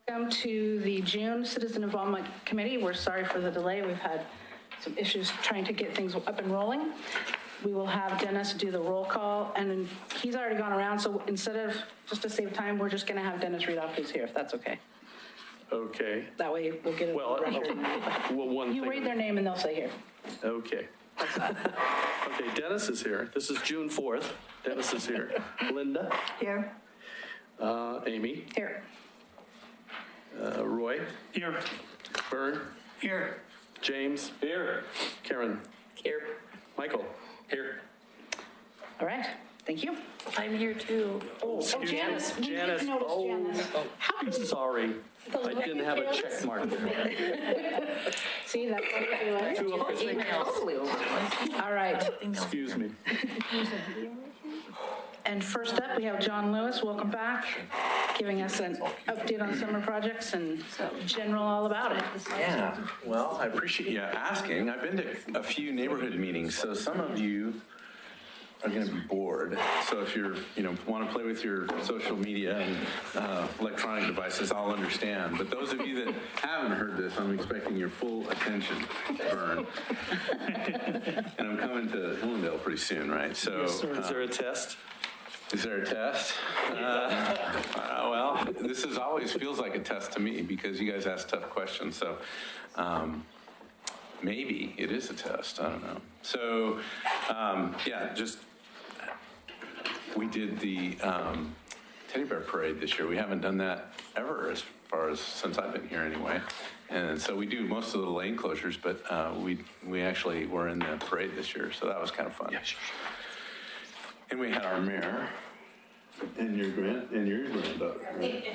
Welcome to the June Citizen Involvement Committee. We're sorry for the delay. We've had some issues trying to get things up and rolling. We will have Dennis do the roll call, and he's already gone around, so instead of, just to save time, we're just going to have Dennis read off who's here, if that's okay. Okay. That way we'll get it on record. Well, one You thing. read their name and they'll say here. Okay. Okay, Dennis is here. This is June 4th. Dennis is here. Linda, Here. Amy, Here. Roy, Here. Vern, Here. James, Here. Karen, Here. Michael, here. All right, thank you. I'm here too. Excuse me. Janice, we Janice. didn't notice Janice. Sorry. I didn't have a check mark there. See, that's what we're doing. Too efficient. All right, Excuse me. and first up, we have John Lewis. Welcome back, giving us an update on summer projects and general all about it. Yeah, well, I appreciate you asking. I've been to a few neighborhood meetings, so some of you are going to be bored. So if you're, want to play with your social media and electronic devices, I'll understand. But those of you that haven't heard this, I'm expecting your full attention, Vern. And I'm coming to Hillendale pretty soon, right? So Is there a test? is there a test? Well, this is always feels like a test to me because you guys ask tough questions. So maybe it is a test. I don't know. So yeah, just we did the Teddy Bear Parade this year. We haven't done that ever as far as since I've been here anyway. And so we do most of the lane closures, but we actually were in the parade this year. So that was kind of fun. And we had our mayor and your granddaughter. Right?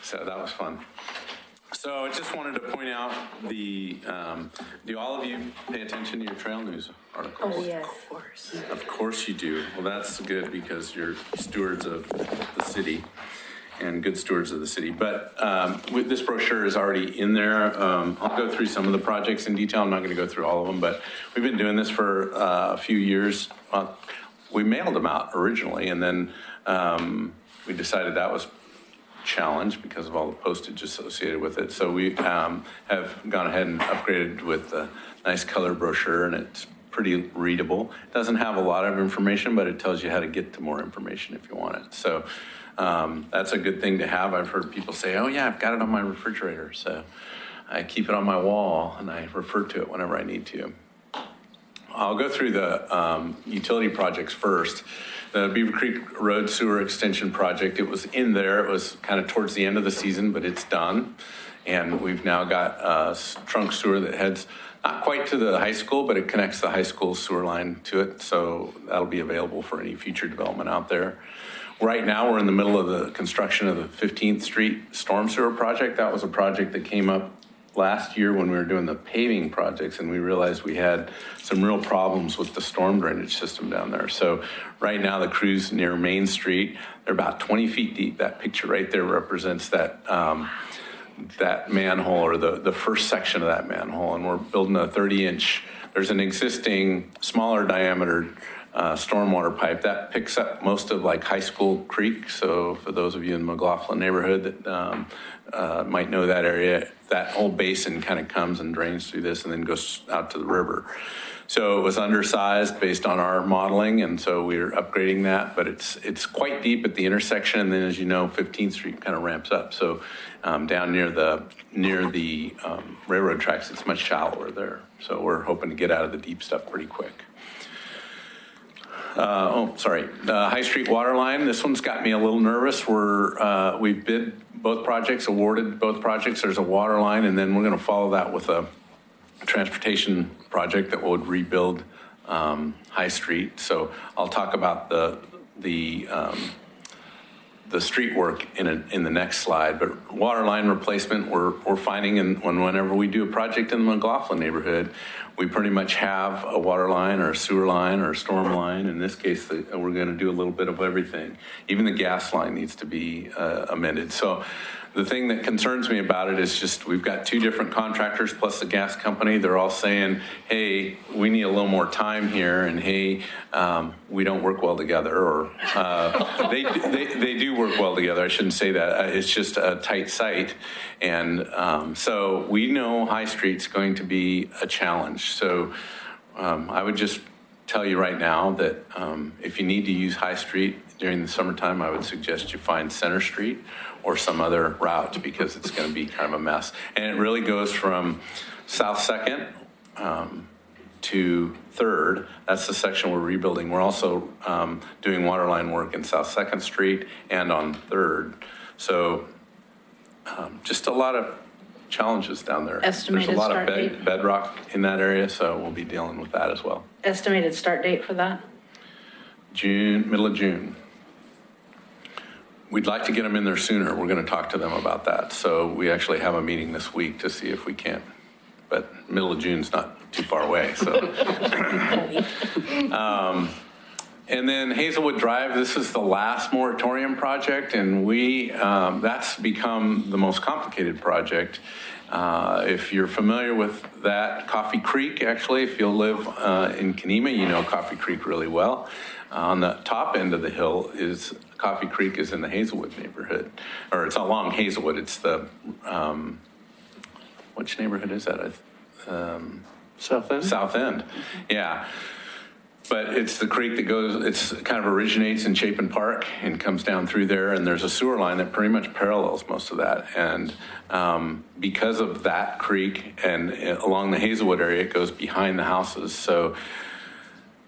So that was fun. So I just wanted to point out do all of you pay attention to your trail news articles? Oh, yes. Of course. Of course you do. Well, that's good because you're stewards of the city and good stewards of the city. But this brochure is already in there. I'll go through some of the projects in detail. I'm not going to go through all of them, but we've been doing this for a few years. We mailed them out originally, and then we decided that was challenge because of all the postage associated with it. So we have gone ahead and upgraded with a nice color brochure, and it's pretty readable. It doesn't have a lot of information, but it tells you how to get to more information if you want it. So that's a good thing to have. I've heard people say, oh yeah, I've got it on my refrigerator. So I keep it on my wall and I refer to it whenever I need to. I'll go through the utility projects first. The Beaver Creek Road Sewer Extension Project, it was in there. It was kind of towards the end of the season, but it's done. And we've now got a trunk sewer that heads not quite to the high school, but it connects the high school sewer line to it. So that'll be available for any future development out there. Right now, we're in the middle of the construction of the 15th Street Storm Sewer Project. That was a project that came up last year when we were doing the paving projects, and we realized we had some real problems with the storm drainage system down there. So right now the crews near Main Street, they're about 20 feet deep. That picture right there represents that that manhole, or the first section of that manhole, and we're building a 30-inch. There's an existing smaller diameter stormwater pipe that picks up most of like High School Creek. So for those of you in the McLaughlin neighborhood that might know that area, that whole basin kind of comes and drains through this and then goes out to the river. So it was undersized based on our modeling, and so we're upgrading that, but it's quite deep at the intersection, and then as you know, 15th Street kind of ramps up. So down near the railroad tracks, it's much shallower there. So we're hoping to get out of the deep stuff pretty quick. High Street water line. This one's got me a little nervous. We've bid both projects, awarded both projects. There's a water line, and then we're going to follow that with a transportation project that would rebuild High Street. So I'll talk about the street work in the next slide. But water line replacement, we're finding, and whenever we do a project in the McLaughlin neighborhood, we pretty much have a water line or a sewer line or a storm line. In this case, we're going to do a little bit of everything. Even the gas line needs to be amended. So the thing that concerns me about it is just we've got two different contractors plus the gas company. They're all saying, hey, we need a little more time here, and hey, we don't work well together, or they do work well together. I shouldn't say that. It's just a tight site. And so we know High Street's going to be a challenge. So I would just tell you right now that if you need to use High Street during the summertime, I would suggest you find Center Street or some other route, because it's going to be kind of a mess. And it really goes from South 2nd to 3rd. That's the section we're rebuilding. We're also doing water line work in South 2nd Street and on 3rd. So just a lot of challenges down there. Estimated There's a lot start of date? bedrock in that area, so we'll be dealing with that as well. Estimated start date for that? June, middle of June. We'd like to get them in there sooner. We're going to talk to them about that. So we actually have a meeting this week to see if we can. But middle of June's not too far away, so. And then Hazelwood Drive, this is the last moratorium project, and that's become the most complicated project. If you're familiar with that, Coffee Creek, actually, if you live in Kenema, you know Coffee Creek really well. On the top end of the hill is Coffee Creek is in the Hazelwood neighborhood, or it's along Hazelwood. It's the, which neighborhood is that? South End? South End, yeah. But it's the creek that goes, it's kind of originates in Chapin Park and comes down through there, and there's a sewer line that pretty much parallels most of that. And because of that creek and along the Hazelwood area, it goes behind the houses. So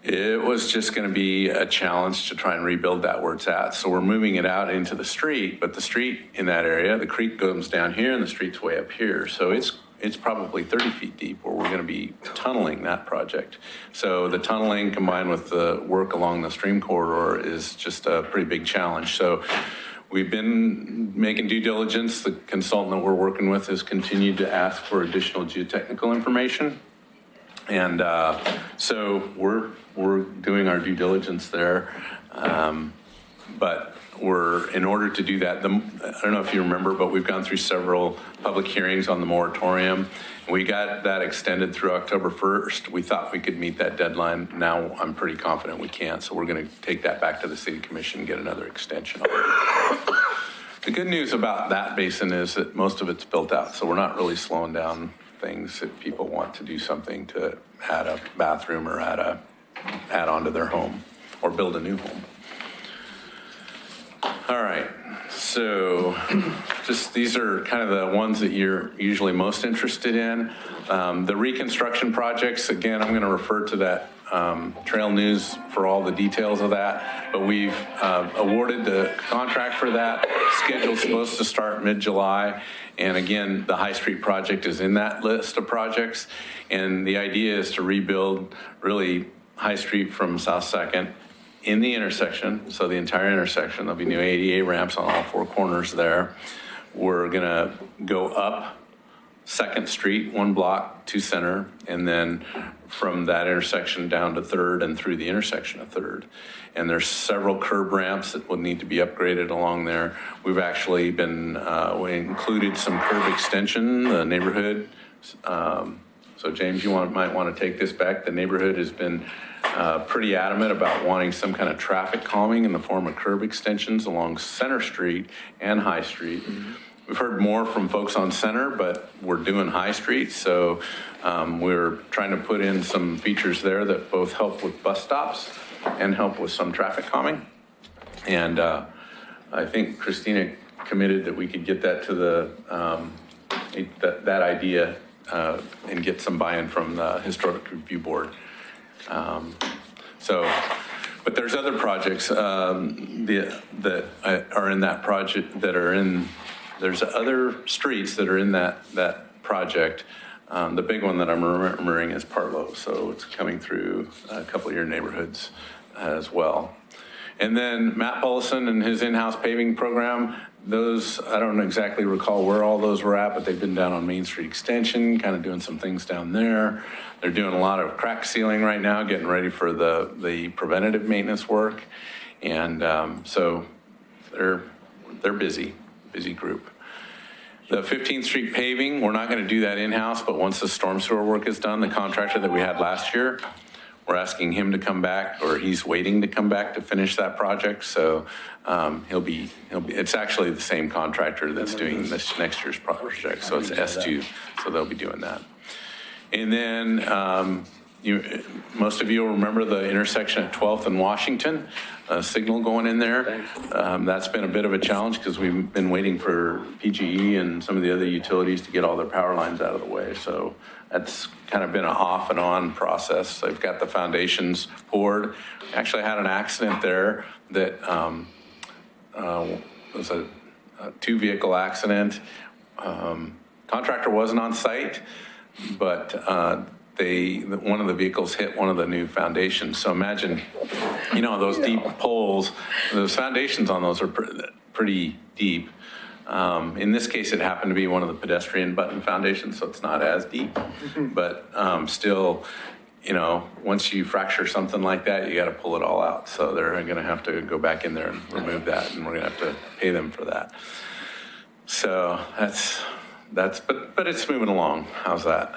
it was just going to be a challenge to try and rebuild that where it's at. So we're moving it out into the street, but the street in that area, the creek goes down here and the street's way up here. So it's probably 30 feet deep where we're going to be tunneling that project. So the tunneling combined with the work along the stream corridor is just a pretty big challenge. So we've been making due diligence. The consultant that we're working with has continued to ask for additional geotechnical information. And so we're doing our due diligence there. But in order to do that, I don't know if you remember, but we've gone through several public hearings on the moratorium. We got that extended through October 1st. We thought we could meet that deadline. Now I'm pretty confident we can't. So we're going to take that back to the city commission and get another extension on it. The good news about that basin is that most of it's built out. So we're not really slowing down things if people want to do something to add a bathroom or add on to their home or build a new home. All right, so just these are kind of the ones that you're usually most interested in. The reconstruction projects, again, I'm going to refer to that Trail News for all the details of that, but we've awarded the contract for that. Schedule's supposed to start mid-July, and again, the High Street project is in that list of projects, and the idea is to rebuild really High Street from South 2nd in the intersection, so the entire intersection. There'll be new ADA ramps on all four corners there. We're gonna go up 2nd Street, 1 block to Center, and then from that intersection down to 3rd and through the intersection of 3rd. And there's several curb ramps that will need to be upgraded along there. We've actually been, we included some curb extension, the neighborhood. So James, you might want to take this back. The neighborhood has been pretty adamant about wanting some kind of traffic calming in the form of curb extensions along Center Street and High Street. Mm-hmm. We've heard more from folks on Center, but we're doing High Street, so we're trying to put in some features there that both help with bus stops and help with some traffic calming. And I think Christina committed that we could get that to the that idea and get some buy-in from the Historic Review Board. But there's other projects that are in that project there's other streets that are in that project. The big one that I'm remembering is Partlow, so it's coming through a couple of your neighborhoods as well. And then Matt Bullison and his in-house paving program, those, I don't exactly recall where all those were at, but they've been down on Main Street Extension, kind of doing some things down there. They're doing a lot of crack sealing right now, getting ready for the preventative maintenance work. And so they're busy group. The 15th Street paving, we're not going to do that in-house, but once the storm sewer work is done, the contractor that we had last year, we're asking him to come back, or he's waiting to come back to finish that project. So he'll be, it's actually the same contractor that's doing this next year's project. So it's S2, so they'll be doing that. And then most of you will remember the intersection at 12th and Washington, a signal going in there. That's been a bit of a challenge because we've been waiting for PGE and some of the other utilities to get all their power lines out of the way. So that's kind of been an off and on process. They've got the foundations poured. Actually had an accident there that was a two-vehicle accident. Contractor wasn't on site, but one of the vehicles hit one of the new foundations. So imagine, those deep poles, those foundations on those are pretty deep. In this case, it happened to be one of the pedestrian button foundations, so it's not as deep. But still, once you fracture something like that, you got to pull it all out. So they're going to have to go back in there and remove that, and we're going to have to pay them for that. So but it's moving along. How's that?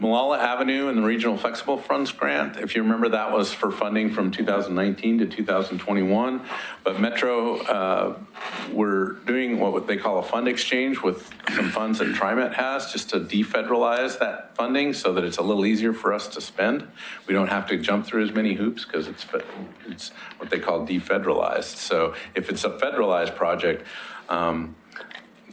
Malala Avenue and the Regional Flexible Funds Grant, if you remember, that was for funding from 2019 to 2021. But Metro, we're doing what they call a fund exchange with some funds that TriMet has, just to defederalize that funding so that it's a little easier for us to spend. We don't have to jump through as many hoops because it's what they call defederalized. So if it's a federalized project,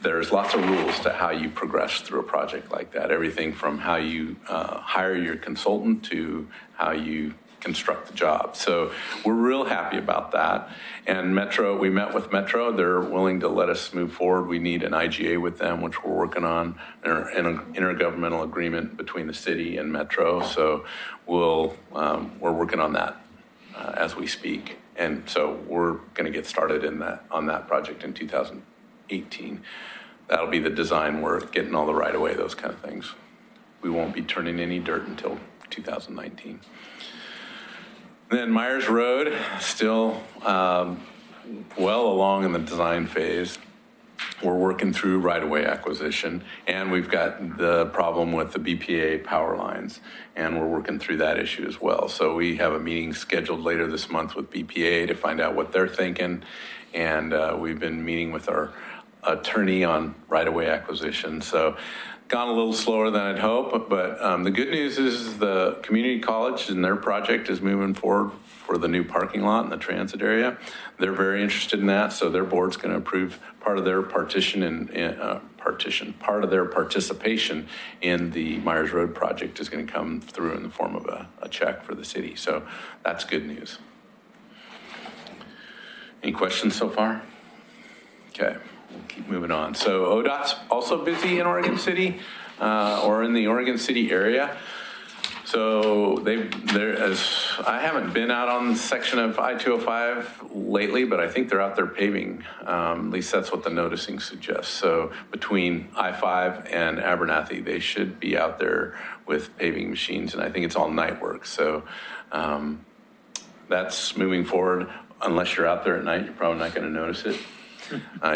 there's lots of rules to how you progress through a project like that. Everything from how you hire your consultant to how you construct the job. So we're real happy about that. And Metro, we met with Metro. They're willing to let us move forward. We need an IGA with them, which we're working on, an intergovernmental agreement between the city and Metro. So we're working on that as we speak. And so we're going to get started on that project in 2018. That'll be the design work, getting all the right of way, those kind of things. We won't be turning any dirt until 2019. Then Myers Road, still well along in the design phase. We're working through right-of-way acquisition, and we've got the problem with the BPA power lines, and we're working through that issue as well. So we have a meeting scheduled later this month with BPA to find out what they're thinking, and we've been meeting with our attorney on right-of-way acquisition. So gone a little slower than I'd hope, but the good news is the community college and their project is moving forward for the new parking lot in the transit area. They're very interested in that, so their board's going to approve part of their participation in the Myers Road project is going to come through in the form of a check for the city. So that's good news. Any questions so far? Okay. We'll keep moving on. So ODOT's also busy in Oregon City or in the Oregon City area. So I haven't been out on the section of I-205 lately, but I think they're out there paving. At least that's what the noticing suggests. So between I-5 and Abernathy, they should be out there with paving machines, and I think it's all night work. So that's moving forward. Unless you're out there at night, you're probably not going to notice it.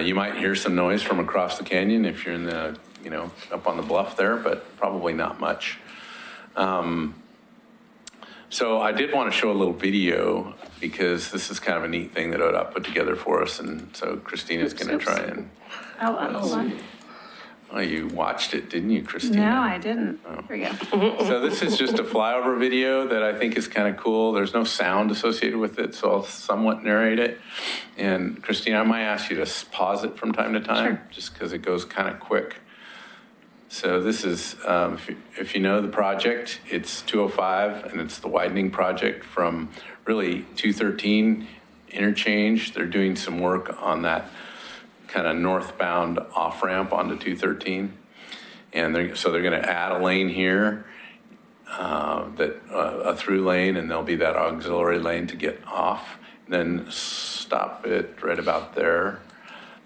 You might hear some noise from across the canyon if you're in the, up on the bluff there, but probably not much. So I did want to show a little video because this is kind of a neat thing that ODOT put together for us. And so Christina's going to try and. Oh, you watched it, didn't you, Christina? No, I didn't. Here we go. So this is just a flyover video that I think is kind of cool. There's no sound associated with it, so I'll somewhat narrate it. And Christina, I might ask you to pause it from time to time, Sure. just because it goes kind of quick. So this is, if you know the project, it's 205, and it's the widening project from really 213 interchange. They're doing some work on that kind of northbound off-ramp onto 213. And so they're going to add a lane here a through lane, and there'll be that auxiliary lane to get off, then stop it right about there.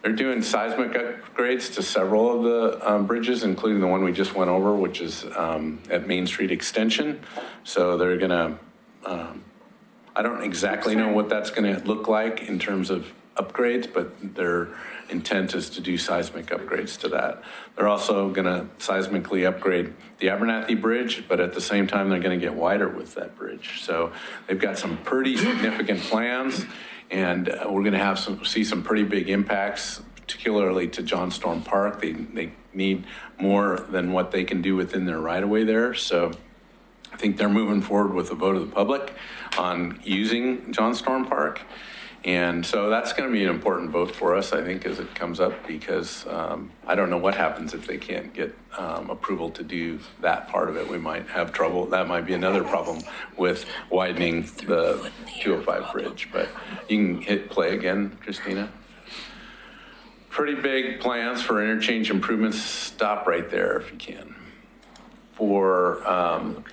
They're doing seismic upgrades to several of the bridges, including the one we just went over, which is at Main Street Extension. So they're gonna, I don't exactly know what that's gonna look like in terms of upgrades, but their intent is to do seismic upgrades to that. They're also gonna seismically upgrade the Abernathy Bridge, but at the same time, they're gonna get wider with that bridge. So they've got some pretty significant plans, and we're gonna see some pretty big impacts, particularly to John Storm Park. They need more than what they can do within their right-of-way there. So I think they're moving forward with a vote of the public on using John Storm Park. And so that's going to be an important vote for us, I think, as it comes up, because I don't know what happens if they can't get approval to do that part of it. We might have trouble. That might be another problem with widening the 205 bridge. But you can hit play again, Christina. Pretty big plans for interchange improvements. Stop right there if you can. For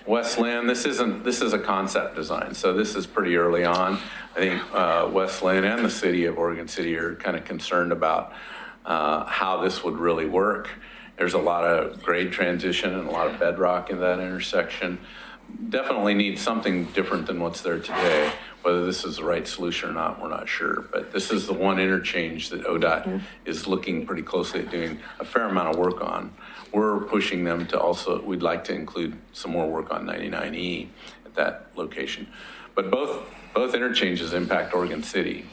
West Lynn, this is a concept design, so this is pretty early on. I think West Lynn and the city of Oregon City are kind of concerned about how this would really work. There's a lot of grade transition and a lot of bedrock in that intersection. Definitely needs something different than what's there today. Whether this is the right solution or not, we're not sure. But this is the one interchange that ODOT is looking pretty closely at doing a fair amount of work on. We're pushing them to also, we'd like to include some more work on 99E at that location. But both interchanges impact Oregon City.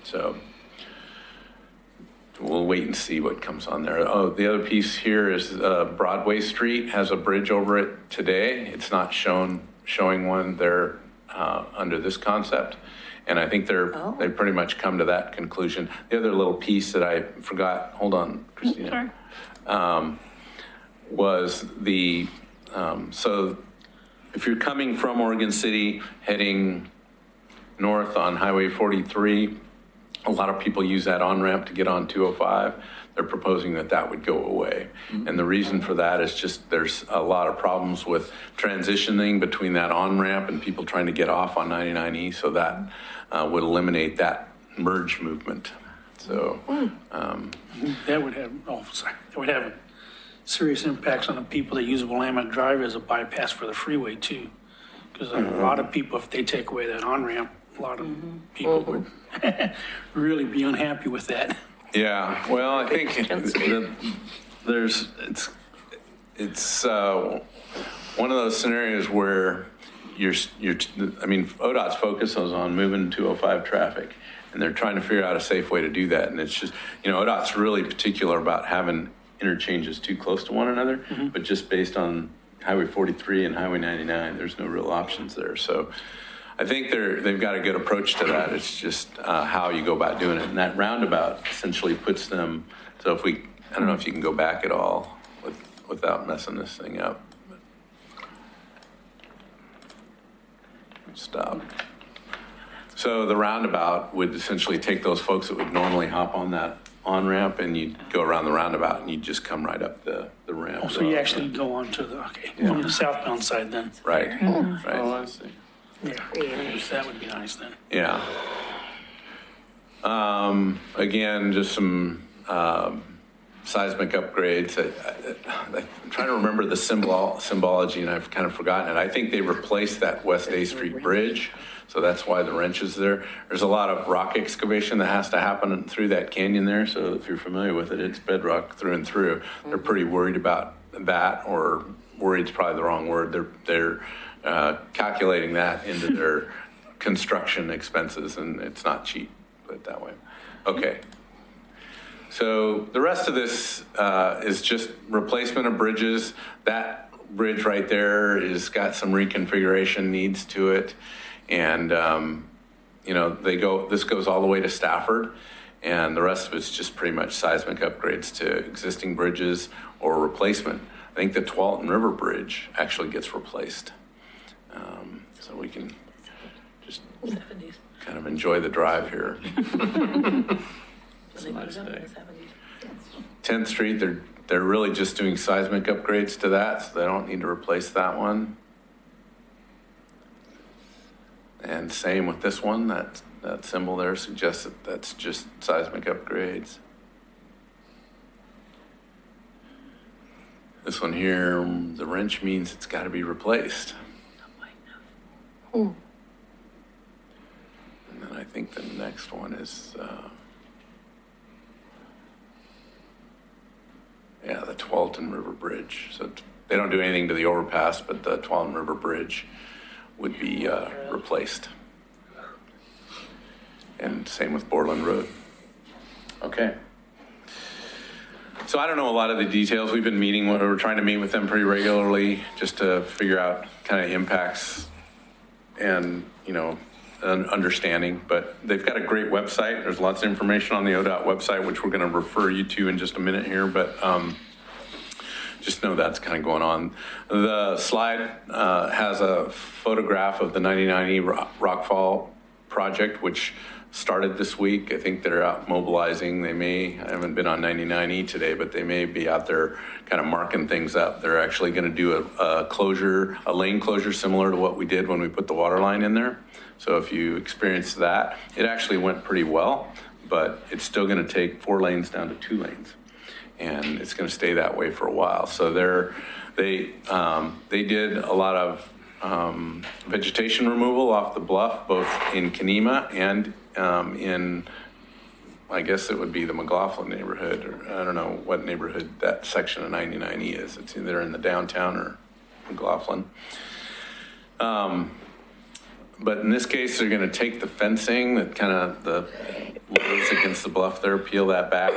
So we'll wait and see what comes on there. Oh, the other piece here is Broadway Street has a bridge over it today. It's not showing one there under this concept. And I think they've pretty much come to that conclusion. The other little piece that I forgot, hold on, Christina. Sure. Was the, so if you're coming from Oregon City, heading north on Highway 43, a lot of people use that on-ramp to get on 205. They're proposing that would go away. And the reason for that is just there's a lot of problems with transitioning between that on-ramp and people trying to get off on 99E, so that would eliminate that merge movement. So that would have serious impacts on the people that use Willamette Drive as a bypass for the freeway too. Because a lot of people, if they take away that on-ramp, a lot of people would really be unhappy with that. yeah, well, I think it's one of those scenarios where ODOT's focus is on moving 205 traffic, and they're trying to figure out a safe way to do that. And it's just, ODOT's really particular about having interchanges too close to one another, but just based on Highway 43 and Highway 99, there's no real options there. So I think they've got a good approach to that. It's just how you go about doing it. And that roundabout essentially puts them, so I don't know if you can go back at all without messing this thing up. Stop. So the roundabout would essentially take those folks that would normally hop on that on-ramp, and you'd go around the roundabout and you'd just come right up the ramp. Oh, so you actually go on to on the southbound side then? Right, Oh, right. I see. Yeah, that would be nice then. Yeah. Again, just some seismic upgrades. I'm trying to remember the symbology, and I've kind of forgotten it. I think they replaced that West A Street bridge, so that's why the wrench is there. There's a lot of rock excavation that has to happen through that canyon there, so if you're familiar with it, it's bedrock through and through. They're pretty worried about that, or worried's probably the wrong word. They're calculating that into their construction expenses, and it's not cheap, put it that way. Okay. So the rest of this is just replacement of bridges. That bridge right there is got some reconfiguration needs to it. And, this goes all the way to Stafford, and the rest of it's just pretty much seismic upgrades to existing bridges or replacement. I think the Tualatin River Bridge actually gets replaced. So we can just kind of enjoy the drive here. 10th Street, they're really just doing seismic upgrades to that, so they don't need to replace that one. And same with this one, that symbol there suggests that that's just seismic upgrades. This one here, the wrench means it's got to be replaced. And then I think the next one is, the Tualatin River Bridge. So they don't do anything to the overpass, but the Tualatin River Bridge would be replaced. And same with Borland Road. Okay. So I don't know a lot of the details. We've been meeting, we're trying to meet with them pretty regularly just to figure out kind of impacts and, an understanding. But they've got a great website. There's lots of information on the ODOT website, which we're going to refer you to in just a minute here. But just know that's kind of going on. The slide has a photograph of the 9090 Rockfall project, which started this week. I think they're out mobilizing. I haven't been on 9090 today, but they may be out there kind of marking things up. They're actually going to do a lane closure similar to what we did when we put the water line in there. So if you experienced that, it actually went pretty well, but it's still going to take 4 lanes down to 2 lanes. And it's going to stay that way for a while. So they did a lot of vegetation removal off the bluff, both in Kenema and in, I guess it would be the McLaughlin neighborhood, or I don't know what neighborhood that section of 9090 is. It's either in the downtown or McLaughlin. But in this case, they're going to take the fencing that kind of lays against the bluff there, peel that back,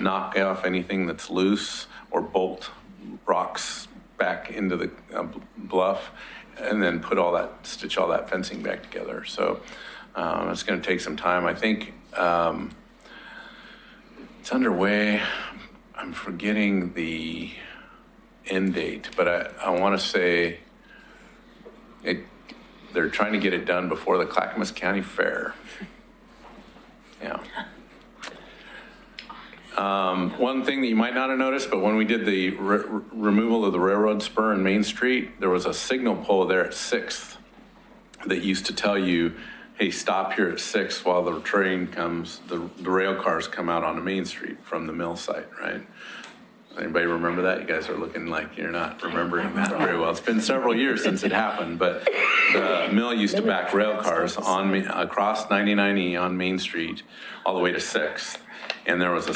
knock off anything that's loose, or bolt rocks back into the bluff, and then stitch all that fencing back together. So it's going to take some time. I think it's underway. I'm forgetting the end date, but I want to say they're trying to get it done before the Clackamas County Fair. Yeah. One thing that you might not have noticed, but when we did the removal of the railroad spur in Main Street, there was a signal pole there at 6th that used to tell you, hey, stop here at 6 while the train comes, the rail cars come out onto Main Street from the mill site, right? Does anybody remember that? You guys are looking like you're not remembering that very well. It's been several years since it happened, but the mill used to back rail cars across 9090 on Main Street all the way to 6th. And there was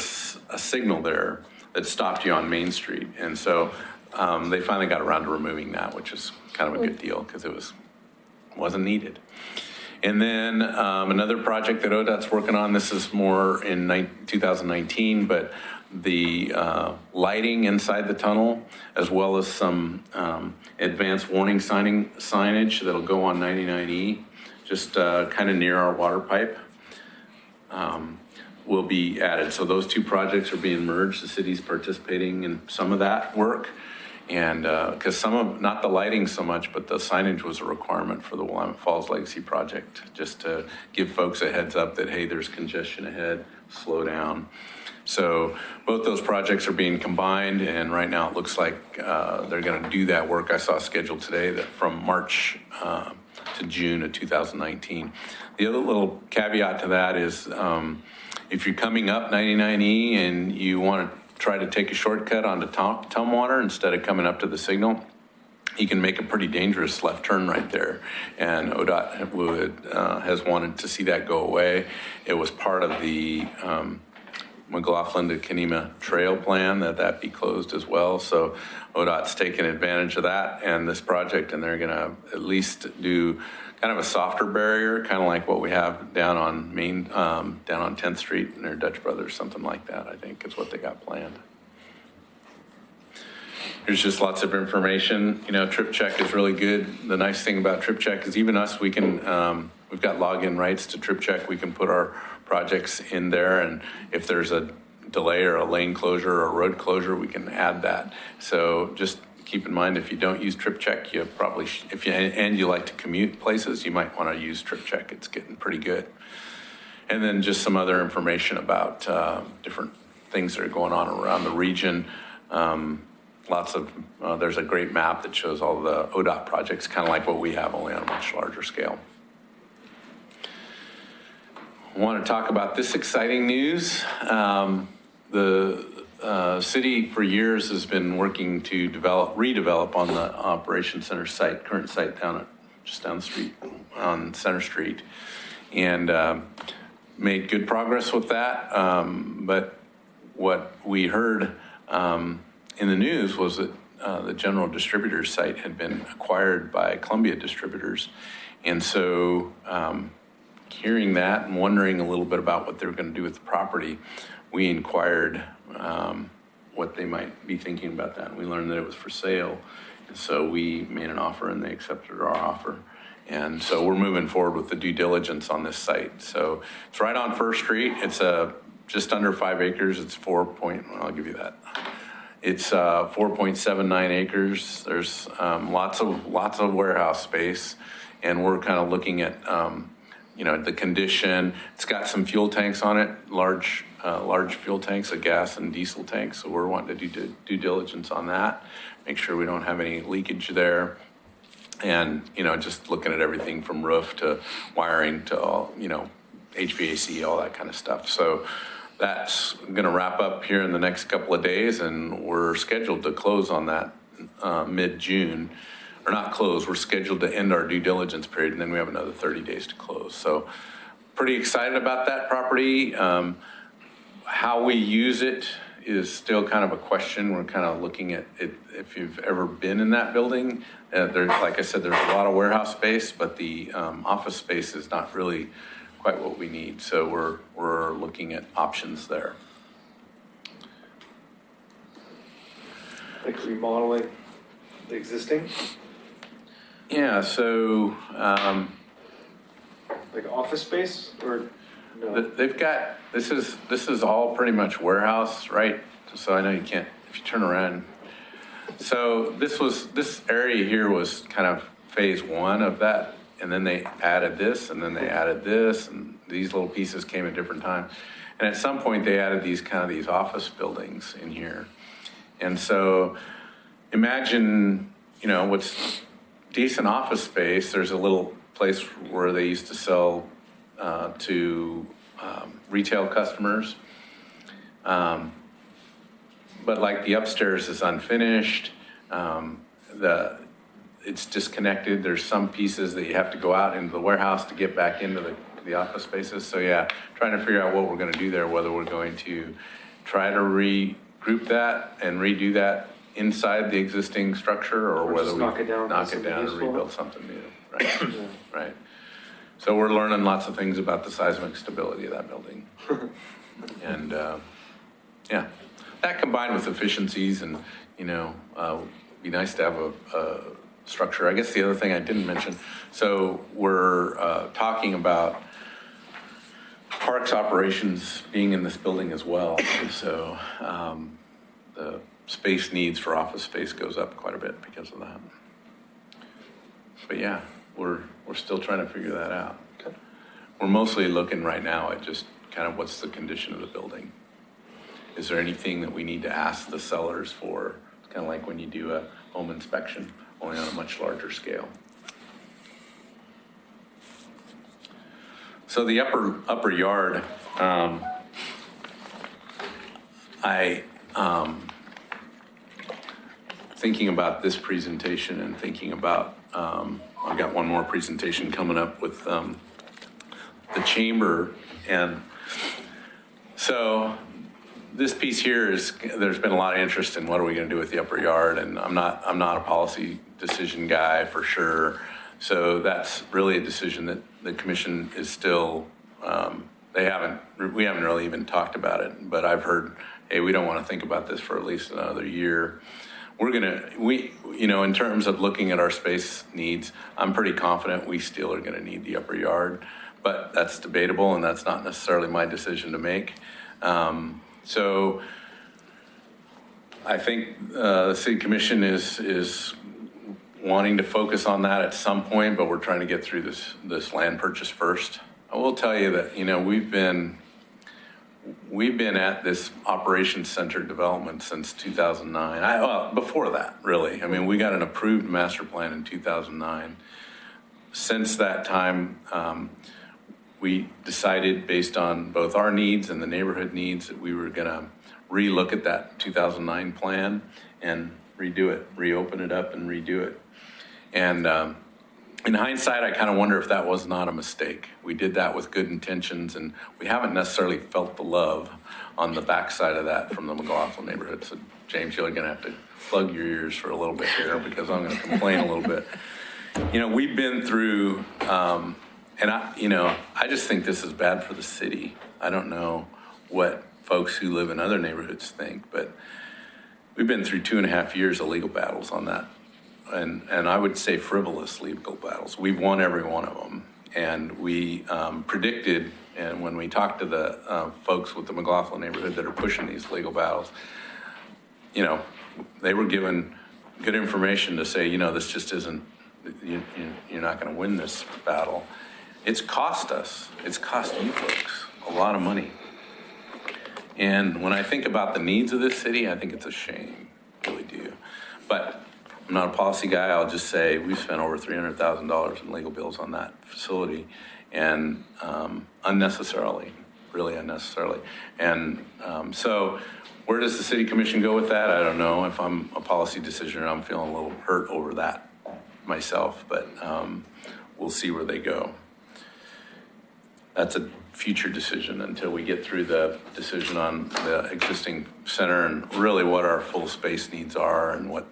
a signal there that stopped you on Main Street. And so they finally got around to removing that, which is kind of a good deal because it wasn't needed. And then another project that ODOT's working on, this is more in 2019, but the lighting inside the tunnel, as well as some advanced warning signage that'll go on 99E, just kind of near our water pipe, will be added. So those 2 projects are being merged. The city's participating in some of that work. And because not the lighting so much, but the signage was a requirement for the Willamette Falls Legacy Project, just to give folks a heads up that, hey, there's congestion ahead, slow down. So both those projects are being combined, and right now it looks like they're going to do that work. I saw a schedule today that from March to June of 2019. The other little caveat to that is if you're coming up 99E and you want to try to take a shortcut onto Tumwater instead of coming up to the signal, you can make a pretty dangerous left turn right there. And ODOT has wanted to see that go away. It was part of the McLaughlin to Kenema Trail plan that be closed as well. So ODOT's taken advantage of that and this project, and they're going to at least do kind of a softer barrier, kind of like what we have down on down on 10th Street near Dutch Brothers, something like that, I think is what they got planned. There's just lots of information. Trip Check is really good. The nice thing about Trip Check is even us, we can, we've got login rights to Trip Check. We can put our projects in there, and if there's a delay or a lane closure or a road closure, we can add that. So just keep in mind, if you don't use Trip Check, you probably, and you like to commute places, you might want to use Trip Check. It's getting pretty good. And then just some other information about different things that are going on around the region. Lots of, there's a great map that shows all the ODOT projects, kind of like what we have, only on a much larger scale. I want to talk about this exciting news. The city for years has been working to redevelop on the Operations Center site, current site just down the street on Center Street, and made good progress with that. But what we heard in the news was that the General Distributors site had been acquired by Columbia Distributors. And so hearing that and wondering a little bit about what they were going to do with the property, we inquired what they might be thinking about that. And we learned that it was for sale. And so we made an offer and they accepted our offer. And so we're moving forward with the due diligence on this site. So it's right on First Street. It's just under 5 acres. It's I'll give you that. It's 4.79 acres. There's lots of warehouse space, and we're kind of looking at the condition. It's got some fuel tanks on it, large fuel tanks, a gas and diesel tanks. So we're wanting to do due diligence on that, make sure we don't have any leakage there, and just looking at everything from roof to wiring to all HVAC, all that kind of stuff. So that's going to wrap up here in the next couple of days, and we're scheduled to close on that mid-June. Or not close, we're scheduled to end our due diligence period, and then we have another 30 days to close. So pretty excited about that property. How we use it is still kind of a question. We're kind of looking at it. If you've ever been in that building, there's, like I said, there's a lot of warehouse space, but the office space is not really quite what we need. So we're looking at options there. Like remodeling the existing, Yeah, so like office space, or no? they've got, this is all pretty much warehouse, right? So I know you can't, if you turn around. So this area here was kind of phase 1 of that. And then they added this, and then they added this, and these little pieces came at different times. And at some point, they added these office buildings in here. And so imagine, what's decent office space. There's a little place where they used to sell to retail customers. But like the upstairs is unfinished. It's disconnected. There's some pieces that you have to go out into the warehouse to get back into the office spaces. So yeah, trying to figure out what we're going to do there, whether we're going to try to regroup that and redo that inside the existing structure, or whether we knock it down and rebuild something new. Right. Yeah. Right. So we're learning lots of things about the seismic stability of that building. And yeah, that combined with efficiencies and, be nice to have a structure. I guess the other thing I didn't mention, so we're talking about parks operations being in this building as well. So the space needs for office space goes up quite a bit because of that. But yeah, we're still trying to figure that out. Okay. We're mostly looking right now at just kind of what's the condition of the building. Is there anything that we need to ask the sellers for? It's kind of like when you do a home inspection, only on a much larger scale. So the upper yard, thinking about this presentation and thinking about, I've got one more presentation coming up with the chamber. And so this piece here is, there's been a lot of interest in what are we going to do with the upper yard, and I'm not a policy decision guy for sure. So that's really a decision that the commission is still, we haven't really even talked about it, but I've heard, hey, we don't want to think about this for at least another year. In terms of looking at our space needs, I'm pretty confident we still are going to need the upper yard, but that's debatable, and that's not necessarily my decision to make. So I think the city commission is wanting to focus on that at some point, but we're trying to get through this land purchase first. I will tell you that, we've been we've been at this operations center development since 2009. Well, before that, really. I mean, we got an approved master plan in 2009. Since that time, we decided, based on both our needs and the neighborhood needs, that we were going to relook at that 2009 plan and redo it, reopen it up and redo it. And in hindsight, I kind of wonder if that was not a mistake. We did that with good intentions, and we haven't necessarily felt the love on the backside of that from the McLaughlin neighborhood. So, James, you're going to have to plug your ears for a little bit here, because I'm going to complain a little bit. You know, we've been through, and I just think this is bad for the city. I don't know what folks who live in other neighborhoods think, but we've been through 2.5 years of legal battles on that. And I would say frivolous legal battles. We've won every one of them. And we predicted, and when we talked to the folks with the McLaughlin neighborhood that are pushing these legal battles, you know, they were given good information to say, you know, this just isn't, you're not going to win this battle. It's cost us, it's cost you folks a lot of money. And when I think about the needs of this city, I think it's a shame, I really do. But I'm not a policy guy. I'll just say we've spent over $300,000 in legal bills on that facility, and unnecessarily, really unnecessarily. And so where does the city commission go with that? I don't know. If I'm a policy decisioner, I'm feeling a little hurt over that myself, but we'll see where they go. That's a future decision until we get through the decision on the existing center and really what our full space needs are and what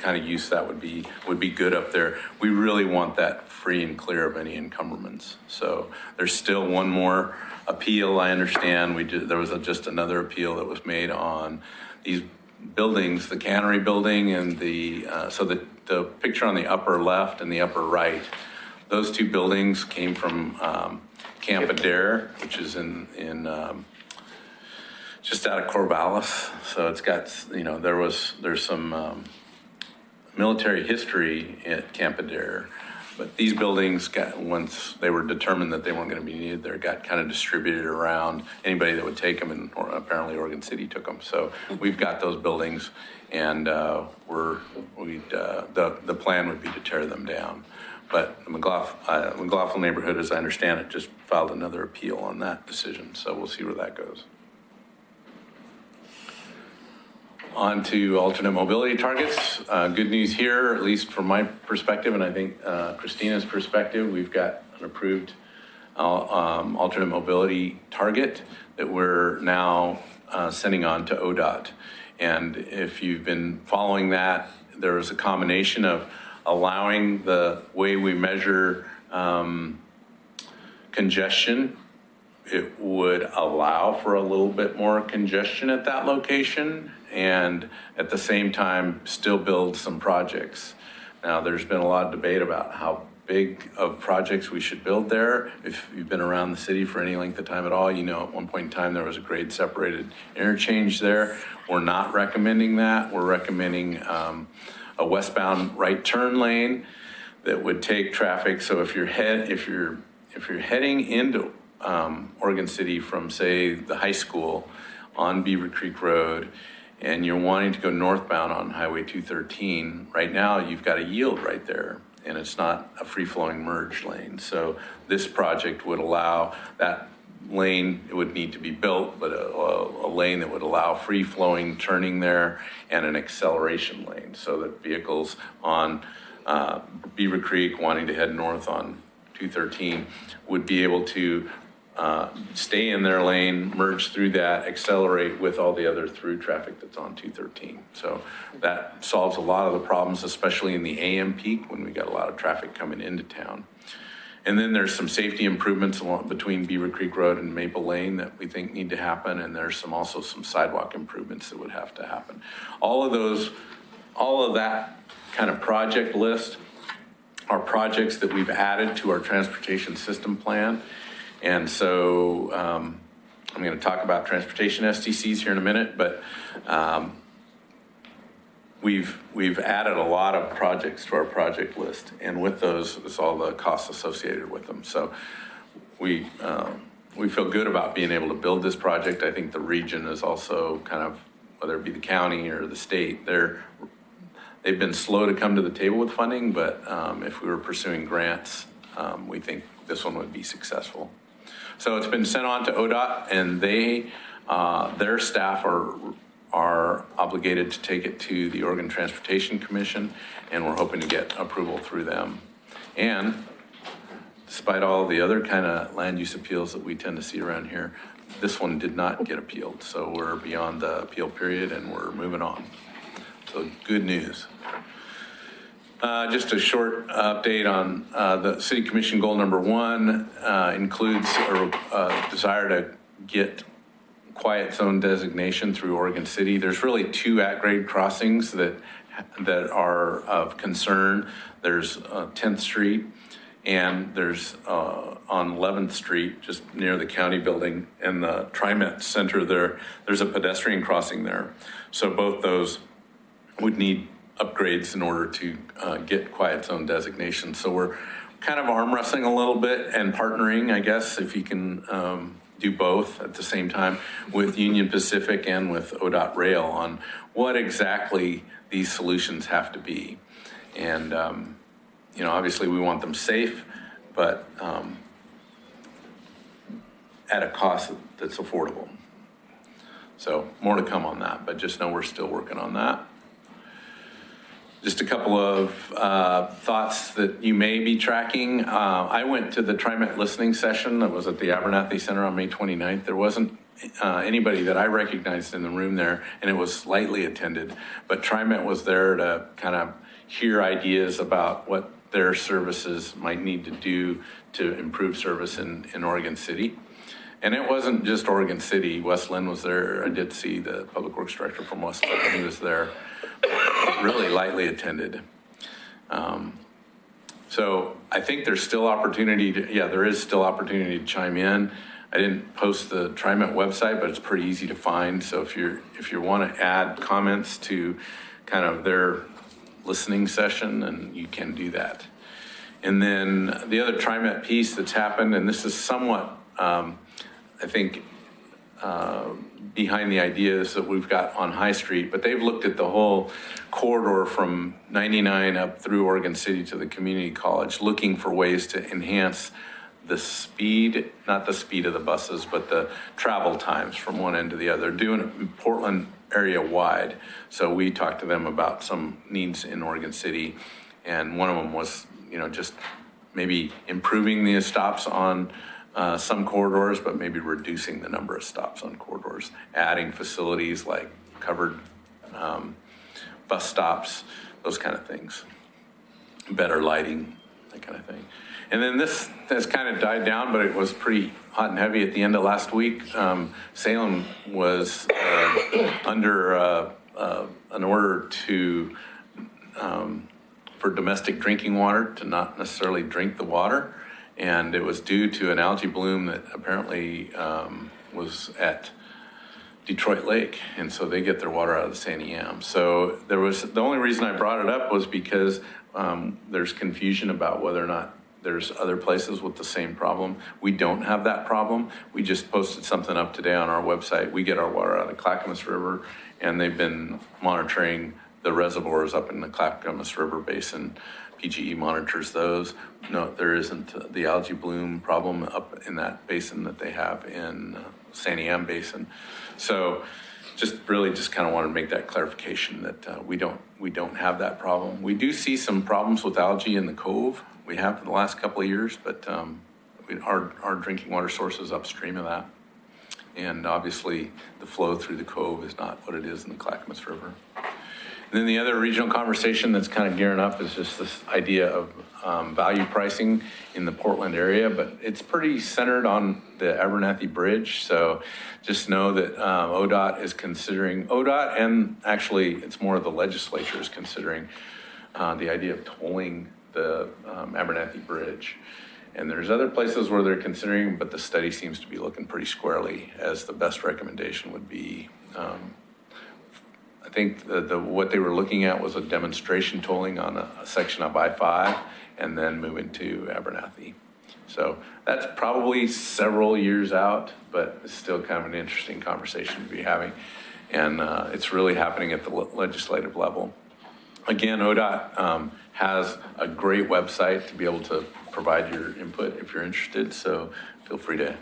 kind of use that would be good up there. We really want that free and clear of any encumbrance. So there's still one more appeal. I understand there was just another appeal that was made on these buildings, the cannery building and so the picture on the upper left and the upper right, those two buildings came from Camp Adair, which is in just out of Corvallis. So it's got, there's some military history at Camp Adair, but these buildings once they were determined that they weren't going to be needed there, got kind of distributed around anybody that would take them, and apparently Oregon City took them. So we've got those buildings, and the plan would be to tear them down. But the McLaughlin neighborhood, as I understand it, just filed another appeal on that decision. So we'll see where that goes. On to alternate mobility targets. Good news here, at least from my perspective, and I think Christina's perspective, we've got an approved alternate mobility target that we're now sending on to ODOT. And if you've been following that, there is a combination of allowing the way we measure congestion. It would allow for a little bit more congestion at that location, and at the same time still build some projects. Now, there's been a lot of debate about how big of projects we should build there. If you've been around the city for any length of time at all, you know at one point in time there was a grade separated interchange there. We're not recommending that. We're recommending a westbound right turn lane that would take traffic. So if you're heading into Oregon City from, say, the high school on Beaver Creek Road, and you're wanting to go northbound on Highway 213, right now you've got a yield right there, and it's not a free-flowing merge lane. So this project would allow that lane. It would need to be built, but a lane that would allow free-flowing turning there and an acceleration lane, so that vehicles on Beaver Creek wanting to head north on 213 would be able to stay in their lane, merge through that, accelerate with all the other through traffic that's on 213. So that solves a lot of the problems, especially in the AM peak when we got a lot of traffic coming into town. And then there's some safety improvements between Beaver Creek Road and Maple Lane that we think need to happen, and there's also some sidewalk improvements that would have to happen. All of that kind of project list are projects that we've added to our transportation system plan. And so I'm going to talk about transportation STCs here in a minute, but we've added a lot of projects to our project list, and with those, it's all the costs associated with them. So we we feel good about being able to build this project. I think the region is also kind of, whether it be the county or the state, they've been slow to come to the table with funding, but if we were pursuing grants, we think this one would be successful. So it's been sent on to ODOT, and their staff are obligated to take it to the Oregon Transportation Commission, and we're hoping to get approval through them. And despite all the other kind of land use appeals that we tend to see around here, this one did not get appealed. So we're beyond the appeal period and we're moving on. So good news. Just a short update on the City Commission goal number 1 includes a desire to get quiet zone designation through Oregon City. There's really 2 at-grade crossings that are of concern. There's 10th Street, and there's on 11th Street, just near the county building and the TriMet Center there's a pedestrian crossing there. So both those would need upgrades in order to get quiet zone designation. So we're kind of arm wrestling a little bit and partnering, I guess, if you can do both at the same time with Union Pacific and with ODOT Rail on what exactly these solutions have to be. And, obviously we want them safe, but at a cost that's affordable. So more to come on that, but just know we're still working on that. Just a couple of thoughts that you may be tracking. I went to the TriMet listening session that was at the Abernathy Center on May 29th. There wasn't anybody that I recognized in the room there, and it was lightly attended. But TriMet was there to kind of hear ideas about what their services might need to do to improve service in Oregon City. And it wasn't just Oregon City. Wes Lynn was there. I did see the Public Works Director from Wes Lynn. He was there. Really lightly attended. So I think there's still opportunity there is still opportunity to chime in. I didn't post the TriMet website, but it's pretty easy to find. So if you want to add comments to kind of their listening session, and you can do that. And then the other TriMet piece that's happened, and this is somewhat, I think, behind the ideas that we've got on High Street, but they've looked at the whole corridor from 99 up through Oregon City to the community college, looking for ways to enhance the speed, not the speed of the buses, but the travel times from one end to the other. Doing it in Portland area wide. So we talked to them about some needs in Oregon City, and one of them was, just maybe improving the stops on some corridors, but maybe reducing the number of stops on corridors, adding facilities like covered bus stops, those kind of things, better lighting, that kind of thing. And then this has kind of died down, but it was pretty hot and heavy at the end of last week. Salem was under an order to for domestic drinking water to not necessarily drink the water. And it was due to an algae bloom that apparently was at Detroit Lake. And so they get their water out of the Santiam. So the only reason I brought it up was because there's confusion about whether or not there's other places with the same problem. We don't have that problem. We just posted something up today on our website. We get our water out of the Clackamas River, and they've been monitoring the reservoirs up in the Clackamas River Basin. PGE monitors those. No, there isn't the algae bloom problem up in that basin that they have in Santiam Basin. So just kind of wanted to make that clarification that we don't have that problem. We do see some problems with algae in the cove. We have for the last couple of years, but our drinking water source is upstream of that. And obviously the flow through the cove is not what it is in the Clackamas River. And then the other regional conversation that's kind of gearing up is just this idea of value pricing in the Portland area, but it's pretty centered on the Abernathy Bridge. So just know that ODOT, and actually it's more of the legislature is considering the idea of tolling the Abernathy Bridge. And there's other places where they're considering, but the study seems to be looking pretty squarely as the best recommendation would be. I think what they were looking at was a demonstration tolling on a section of I-5 and then moving to Abernathy. So that's probably several years out, but it's still kind of an interesting conversation to be having. And it's really happening at the legislative level. Again, ODOT has a great website to be able to provide your input if you're interested. So feel free to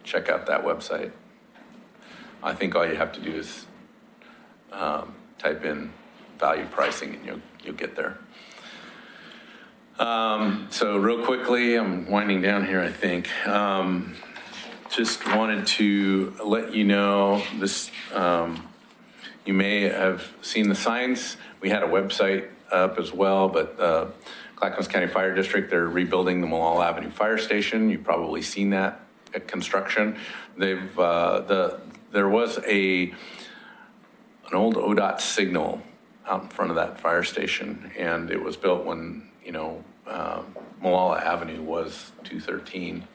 check out that website. I think all you have to do is type in value pricing and you'll get there. So real quickly, I'm winding down here, I think. Just wanted to let you know this, you may have seen the signs. We had a website up as well, but Clackamas County Fire District, they're rebuilding the Malala Avenue Fire Station. You've probably seen that at construction. They've, there was an old ODOT signal out in front of that fire station, and it was built when, Malala Avenue was 213.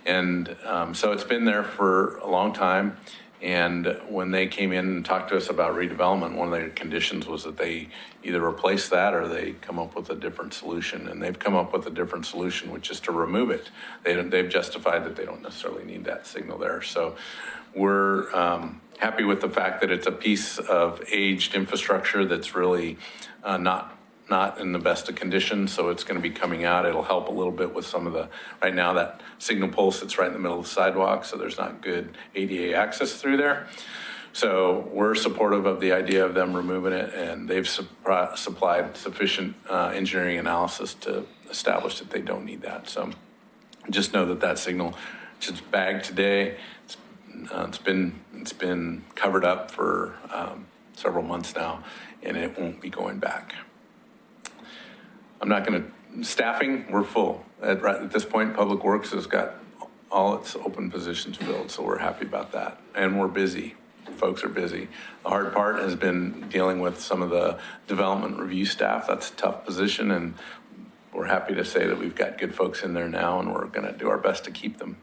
And so it's been there for a long time. And when they came in and talked to us about redevelopment, one of their conditions was that they either replace that or they come up with a different solution. And they've come up with a different solution, which is to remove it. They've justified that they don't necessarily need that signal there. So we're happy with the fact that it's a piece of aged infrastructure that's really not in the best of condition, so it's going to be coming out. It'll help a little bit with some of the, right now that signal pole sits right in the middle of the sidewalk, so there's not good ADA access through there. So we're supportive of the idea of them removing it, and they've supplied sufficient engineering analysis to establish that they don't need that. So just know that that signal is bagged today. It's been covered up for several months now, and it won't be going back. I'm not going to, staffing, we're full. At this point, Public Works has got all its open positions filled, so we're happy about that. And we're busy. Folks are busy. The hard part has been dealing with some of the development review staff. That's a tough position, and we're happy to say that we've got good folks in there now, and we're going to do our best to keep them.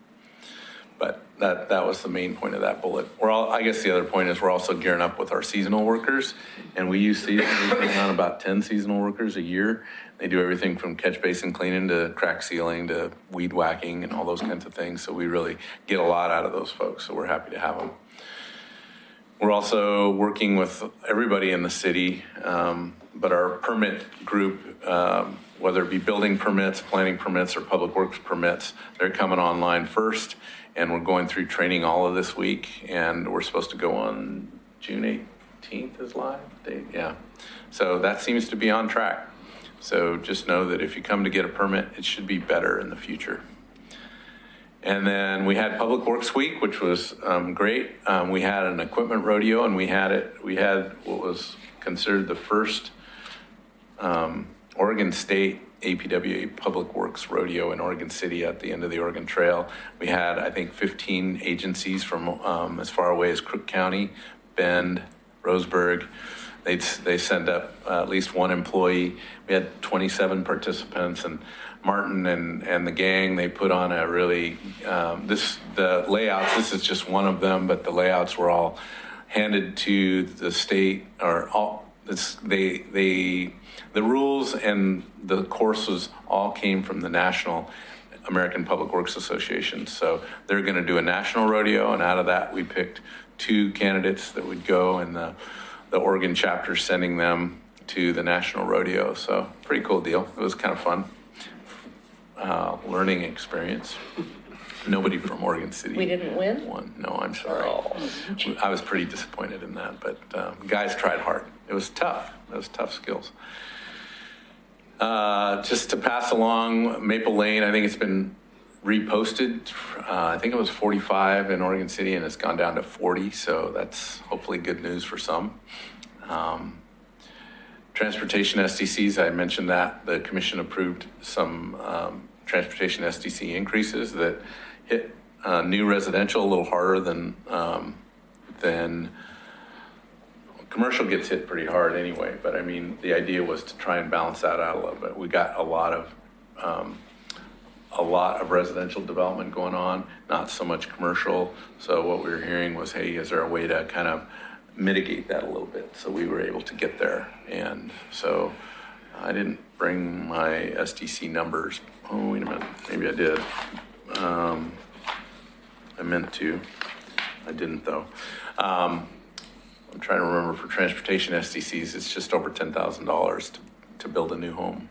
But that was the main point of that bullet. I guess the other point is we're also gearing up with our seasonal workers, and we use seasonal. We bring on about 10 seasonal workers a year. They do everything from catch basin cleaning to crack sealing to weed whacking and all those kinds of things. So we really get a lot out of those folks. So we're happy to have them. We're also working with everybody in the city, but our permit group, whether it be building permits, planning permits, or public works permits, they're coming online first. And we're going through training all of this week, and we're supposed to go on June 18th is live date. Yeah. So that seems to be on track. So just know that if you come to get a permit, it should be better in the future. And then we had Public Works Week, which was great. We had an equipment rodeo, and we had what was considered the first Oregon State APWA Public Works Rodeo in Oregon City at the end of the Oregon Trail. We had, I think, 15 agencies from as far away as Crook County, Bend, Roseburg. They sent up at least one employee. We had 27 participants, and Martin and the gang, they put on a really, the layouts, this is just one of them, but the layouts were all handed to the state, or all, the rules and the courses all came from the National American Public Works Association. So they're going to do a national rodeo, and out of that we picked 2 candidates that would go, and the Oregon chapter sending them to the national rodeo. So pretty cool deal. It was kind of fun. Learning experience. Nobody from Oregon City. We didn't win? Won. No, I'm sorry. Oh. I was pretty disappointed in that, but guys tried hard. It was tough. It was tough skills. Just to pass along, Maple Lane, I think it's been reposted. I think it was 45 in Oregon City, and it's gone down to 40, so that's hopefully good news for some. Transportation SDCs, I mentioned that. The commission approved some transportation SDC increases that hit new residential a little harder than commercial gets hit pretty hard anyway, but I mean, the idea was to try and balance that out a little bit. We got a lot of residential development going on, not so much commercial. So what we were hearing was, hey, is there a way to kind of mitigate that a little bit? So we were able to get there. And so I didn't bring my SDC numbers Oh, wait a minute, maybe I did. I meant to. I didn't, though. I'm trying to remember, for transportation SDCs, it's just over $10,000 to build a new home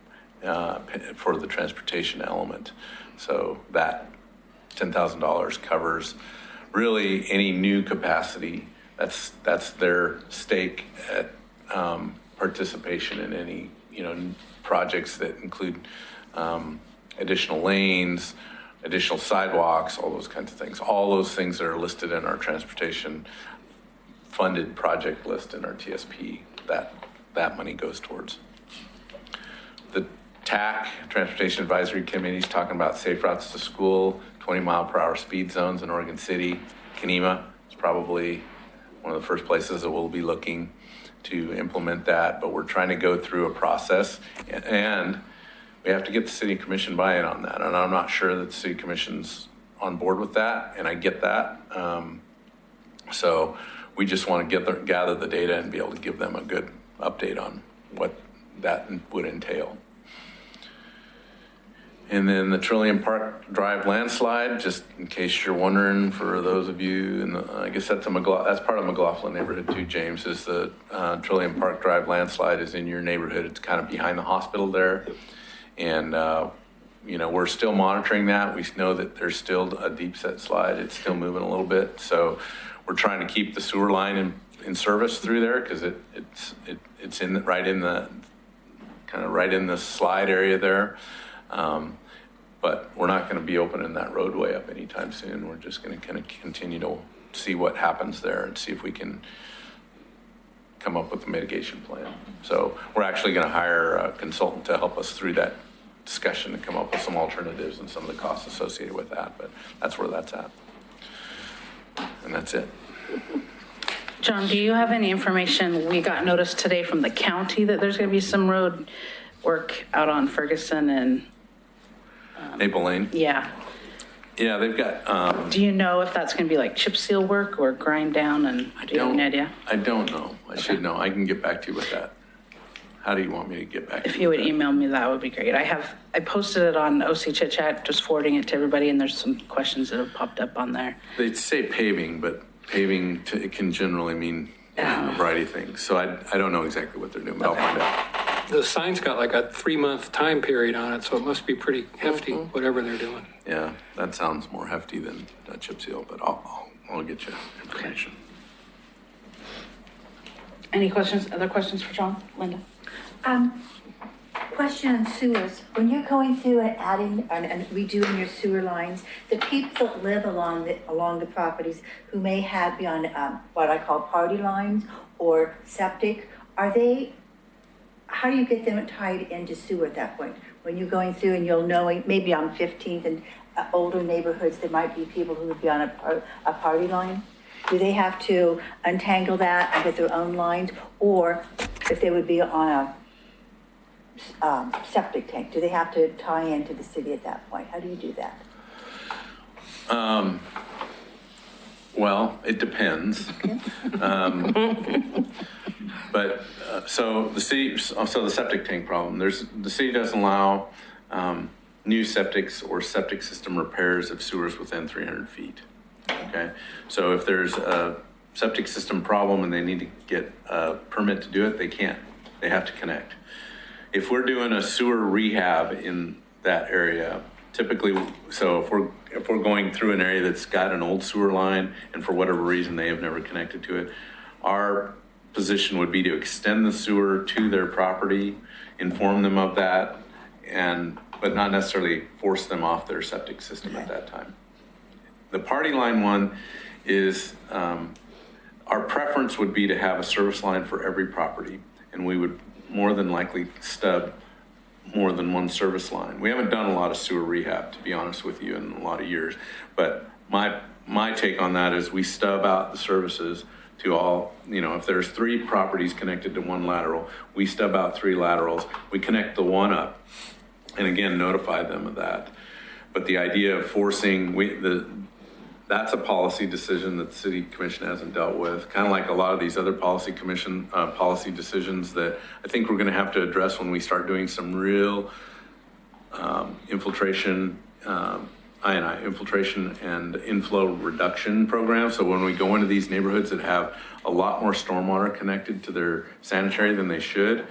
for the transportation element. So that $10,000 covers really any new capacity. That's their stake at participation in any, projects that include additional lanes, additional sidewalks, all those kinds of things. All those things that are listed in our transportation funded project list in our TSP, that money goes towards. The TAC, Transportation Advisory Committee, is talking about safe routes to school, 20-mile-per-hour speed zones in Oregon City. Kenema is probably one of the first places that we'll be looking to implement that, but we're trying to go through a process, and we have to get the city commission buy-in on that. And I'm not sure that the city commission's on board with that, and I get that. So we just want to gather the data and be able to give them a good update on what that would entail. And then the Trillium Park Drive landslide, just in case you're wondering, for those of you, and I guess that's part of McLaughlin neighborhood too, James, is the Trillium Park Drive landslide is in your neighborhood. It's kind of behind the hospital there. And, we're still monitoring that. We know that there's still a deep set slide. It's still moving a little bit. So we're trying to keep the sewer line in service through there, because it's right in the slide area there. But we're not going to be opening that roadway up anytime soon. We're just going to kind of continue to see what happens there and see if we can come up with a mitigation plan. So we're actually going to hire a consultant to help us through that discussion and come up with some alternatives and some of the costs associated with that. But that's where that's at. And that's it. John, do you have any information? We got notice today from the county that there's going to be some road work out on Ferguson and Maple Lane. yeah. Yeah, they've got. Do you know if that's going to be like chip seal work or grind down? And do you have any idea? I don't know. I should know. I can get back to you with that. How do you want me to get back to you? If you would with that? email me, that would be great. I posted it on OC Chit Chat, just forwarding it to everybody, and there's some questions that have popped up on there. They say paving, but paving it can generally mean a variety of things. So I don't know exactly what they're doing, but I'll find out. The sign's got like a 3-month time period on it, so it must be pretty hefty, whatever they're doing. Yeah, that sounds more hefty than a chip seal, but I'll get you information. Any questions, other questions for John? Linda? Question on sewers. When you're going through and adding and redoing your sewer lines, the people that live along the properties who may be on what I call party lines or septic, how do you get them tied into sewer at that point? When you're going through and you'll know, maybe on 15th and older neighborhoods, there might be people who would be on a party line. Do they have to untangle that and get their own lines? Or if they would be on a septic tank, do they have to tie into the city at that point? How do you do that? Well, it depends. But so the septic tank problem, the city doesn't allow new septics or septic system repairs of sewers within 300 feet. Okay, so if there's a septic system problem and they need to get a permit to do it, they can't. They have to connect. If we're doing a sewer rehab in that area, typically, so if we're going through an area that's got an old sewer line and for whatever reason they have never connected to it, our position would be to extend the sewer to their property, inform them of that, but not necessarily force them off their septic system at that time. The party line one is, our preference would be to have a service line for every property, and we would more than likely stub more than one service line. We haven't done a lot of sewer rehab, to be honest with you, in a lot of years, but my take on that is we stub out the services to all, if there's 3 properties connected to one lateral, we stub out 3 laterals, we connect the one up, and again, notify them of that. But the idea of forcing, that's a policy decision that the city commission hasn't dealt with, kind of like a lot of these other policy decisions that I think we're going to have to address when we start doing some real infiltration, INI, infiltration and inflow reduction program. So when we go into these neighborhoods that have a lot more stormwater connected to their sanitary than they should,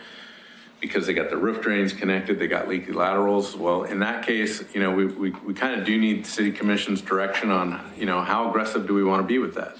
because they got the roof drains connected, they got leaky laterals. Well, in that case, you know, we kind of do need city commission's direction on, you know, how aggressive do we want to be with that?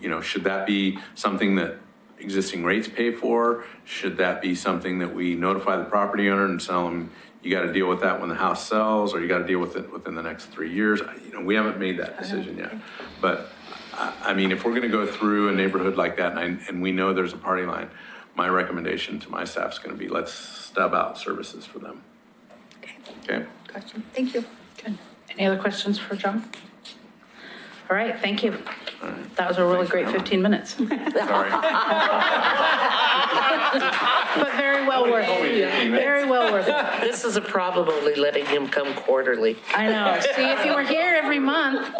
You know, should that be something that existing rates pay for? Should that be something that we notify the property owner and tell them, you got to deal with that when the house sells, or you got to deal with it within the next 3 years? You know, we haven't made that decision yet. But I mean, if we're going to go through a neighborhood like that and we know there's a party line, my recommendation to my staff is going to be, let's stub out services for them. Okay? Question. Thank you. Good. Any other questions for John? All right, thank you. That was a really great 15 minutes. Sorry. But very well worth it. Very well worth it. This is a probably letting him come quarterly. I know. See, if you were here every month,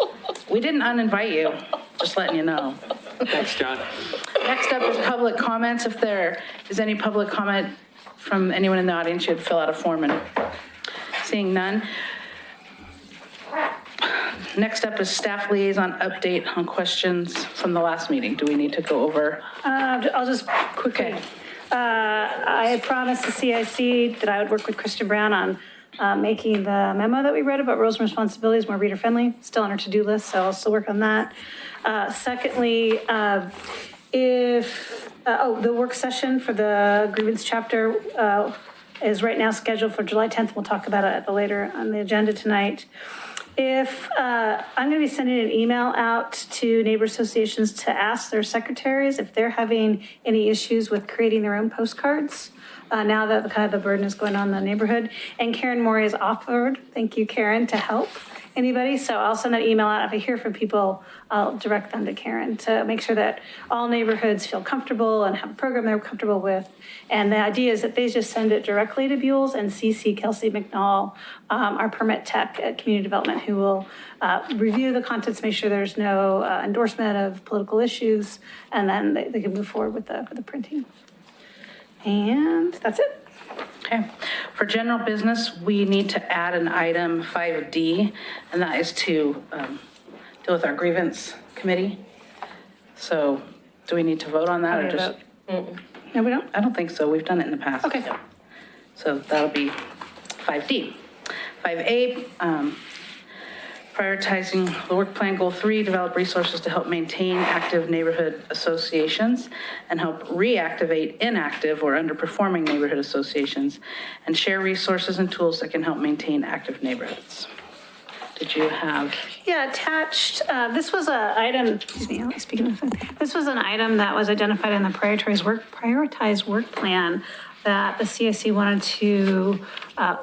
we didn't uninvite you, just letting you know. Thanks, John. Next up is public comments. If there is any public comment from anyone in the audience, you'd fill out a form, and seeing none. Next up is staff liaison update on questions from the last meeting. Do we need to go over? I'll just quickly, I had promised the CIC that I would work with Kristen Brown on making the memo that we read about roles and responsibilities more reader friendly, still on our to-do list, so I'll still work on that. Secondly, the work session for the grievance chapter is right now scheduled for July 10th. We'll talk about it later on the agenda tonight. I'm going to be sending an email out to neighbor associations to ask their secretaries if they're having any issues with creating their own postcards. Now that the burden is going on in the neighborhood. And Karen Morey has offered, thank you, Karen, to help anybody. So I'll send that email out. If I hear from people, I'll direct them to Karen to make sure that all neighborhoods feel comfortable and have a program they're comfortable with. And the idea is that they just send it directly to Buell's and CC Kelsey McNall, our permit tech at Community Development, who will review the contents, make sure there's no endorsement of political issues, and then they can move forward with the printing. And that's it. Okay. For general business, we need to add an item 5D, and that is to deal with our grievance committee. So do we need to vote on that, or just? No, we don't? I don't think so. We've done it in the past. Okay. So that'll be 5D. 5A, prioritizing the work plan goal 3, develop resources to help maintain active neighborhood associations and help reactivate inactive or underperforming neighborhood associations, and share resources and tools that can help maintain active neighborhoods. Did you have? Yeah, attached, this was an item, excuse me, speaking of, this was an item that was identified in the prioritized work plan that the CIC wanted to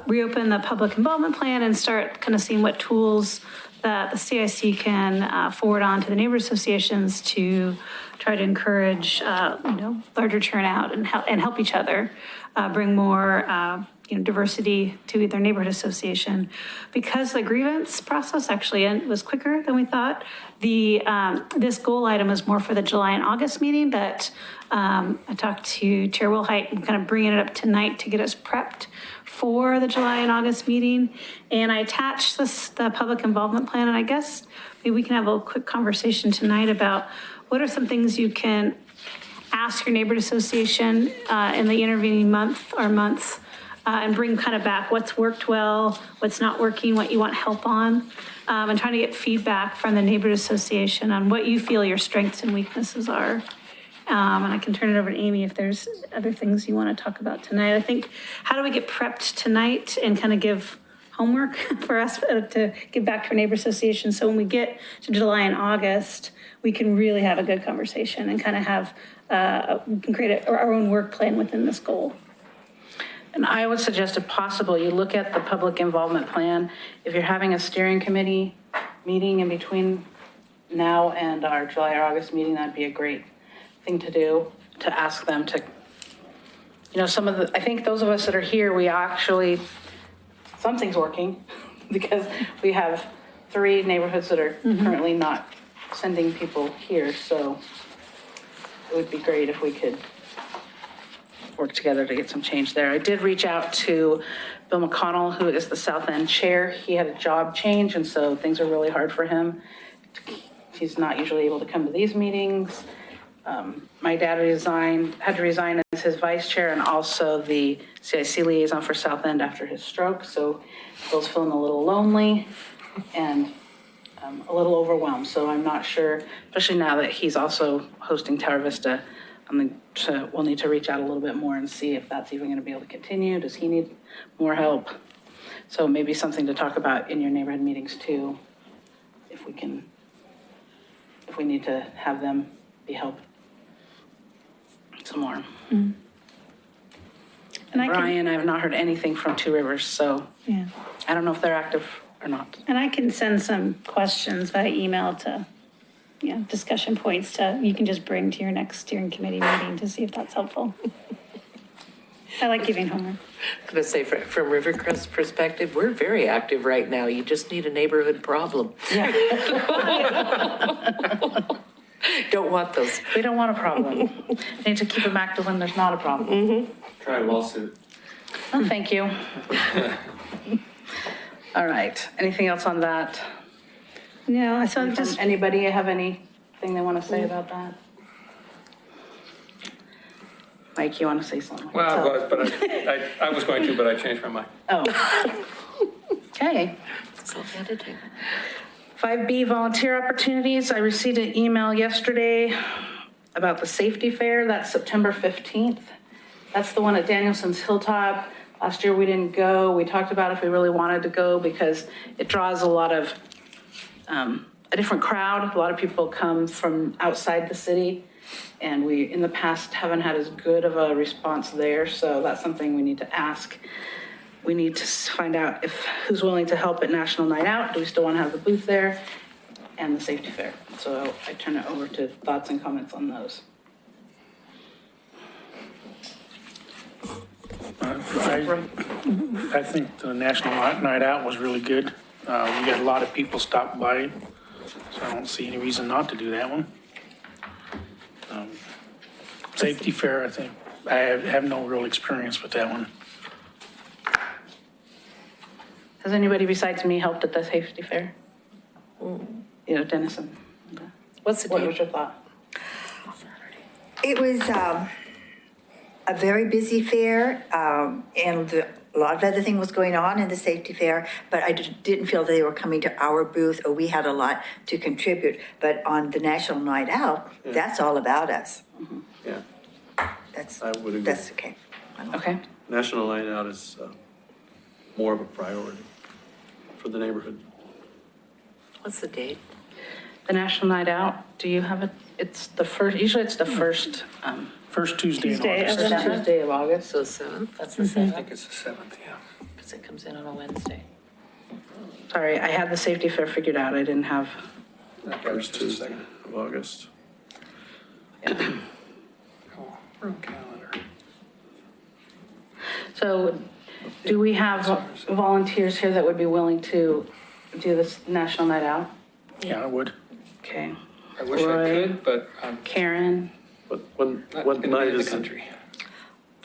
reopen the public involvement plan and start kind of seeing what tools that the CIC can forward on to the neighbor associations to try to encourage, larger turnout and help each other bring more, diversity to their neighborhood association. Because the grievance process actually was quicker than we thought, this goal item is more for the July and August meeting, but I talked to Chair Wilhite and kind of bringing it up tonight to get us prepped for the July and August meeting. And I attached the public involvement plan, and I guess maybe we can have a quick conversation tonight about what are some things you can ask your neighborhood association in the intervening month or months, and bring kind of back what's worked well, what's not working, what you want help on, and trying to get feedback from the neighborhood association on what you feel your strengths and weaknesses are. And I can turn it over to Amy if there's other things you want to talk about tonight. I think, how do we get prepped tonight and kind of give homework for us to give back to our neighbor association, so when we get to July and August, we can really have a good conversation and kind of have, we can create our own work plan within this goal. And I would suggest, if possible, you look at the public involvement plan. If you're having a steering committee meeting in between now and our July or August meeting, that'd be a great thing to do, to ask them to, I think those of us that are here, we actually, something's working because we have 3 neighborhoods that are currently not sending people here. So it would be great if we could work together to get some change there. I did reach out to Bill McConnell, who is the South End Chair. He had a job change, and so things are really hard for him. He's not usually able to come to these meetings. My dad had to resign as his vice chair and also the CIC liaison for South End after his stroke. So Bill's feeling a little lonely and a little overwhelmed. So I'm not sure, especially now that he's also hosting Tower Vista, we'll need to reach out a little bit more and see if that's even going to be able to continue. Does he need more help? So maybe something to talk about in your neighborhood meetings too, if we need to have them be helped some more. And I can, Brian, I have not heard anything from Two Rivers, so yeah. I don't know if they're active or not. And I can send some questions via email to, discussion points you can just bring to your next steering committee meeting to see if that's helpful. I like giving homework. I'm going to say, from Rivercrest's perspective, we're very active right now. You just need a neighborhood problem. Yeah. Don't want those. We don't want a problem. Need to keep them active when there's not a problem. Try a lawsuit. Oh, thank you. All right. Anything else on that? No, I saw just, Anybody have anything they want to say about that? Mike, you want to say something? Well, I was, but I was going to, but I changed my mind. Oh. Okay. Self-editing. 5B, volunteer opportunities. I received an email yesterday about the safety fair. That's September 15th. That's the one at Danielson's Hilltop. Last year we didn't go. We talked about if we really wanted to go because it draws a lot of, a different crowd. A lot of people come from outside the city, and we, in the past, haven't had as good of a response there. So that's something we need to ask. We need to find out who's willing to help at National Night Out. Do we still want to have the booth there? And the safety fair. So I turn it over to thoughts and comments on those. I think the National Night Out was really good. We got a lot of people stopped by, so I don't see any reason not to do that one. Safety fair, I think, I have no real experience with that one. Has anybody besides me helped at the safety fair? Dennison. What's the What date? was your thought? It was a very busy fair, and a lot of other thing was going on in the safety fair, but I didn't feel they were coming to our booth, or we had a lot to contribute. But on the National Night Out, that's all about us. Yeah, That's, I would agree. that's okay. Okay. National Night Out is more of a priority for the neighborhood. What's the date? The National Night Out, do you have it? It's the first, usually it's the first First Tuesday in Tuesday August. of the- Tuesday of August. So 7th? That's the I 7th, think it's the 7th, yeah. because it comes in on a Wednesday. Sorry, I had the safety fair figured out. I didn't have, First Tuesday of August. Oh, wrong calendar. so do we have volunteers here that would be willing to do this National Night Out? Yeah, I would. Okay. I wish I Roy, could, but I'm Karen, not What going to night be in the is it? country.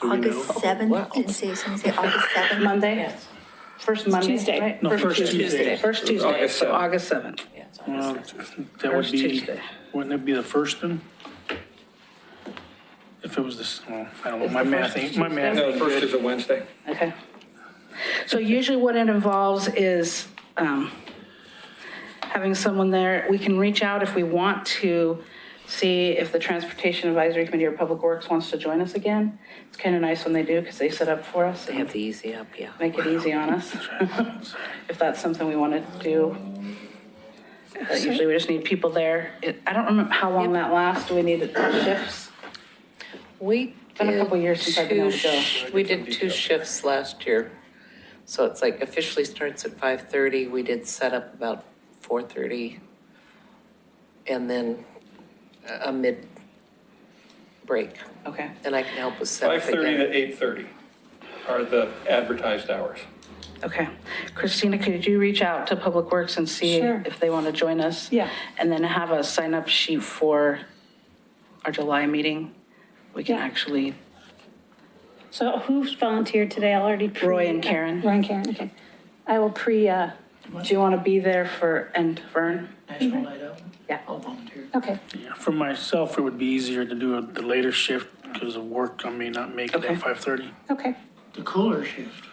Do we know? August 7th, didn't somebody say August 7th? Monday? Yes. First Monday, Tuesday. right? No, first Tuesday. First Tuesday, August so 7th. August 7th. Yeah, it's Well, August. that would First be, Tuesday. wouldn't it be the first then? If it was this, well, I don't know, my math ain't No, good. first is a Wednesday. Okay. So usually what it involves is having someone there. We can reach out if we want to see if the Transportation Advisory Committee or Public Works wants to join us again. It's kind of nice when they do because they set up for us They and have the easy up, yeah. make it easy on us. If that's something we want to do. But usually we just need people there. I don't remember how long that lasts. Do we need shifts? We been a couple years since I've been able to go. We did 2 shifts last year. So it's like officially starts at 5:30. We did set up about 4:30. And then a mid break. Okay. And I can help with setup 5:30 again. to 8:30 are the advertised hours. Okay. Christina, could you reach out to Public Works and see Sure. if they want to join us? Yeah. And then have a sign-up sheet for our July meeting? We can Yeah. actually So who's volunteered today? I'll already. Roy and Karen. Roy and Karen, okay. I will Do you want to be there and Vern? National Night Out? Yeah. I'll volunteer. okay, Yeah, for myself, it would be easier to do the later shift because of work. I may not make it Okay. at 5:30. okay. The cooler shift.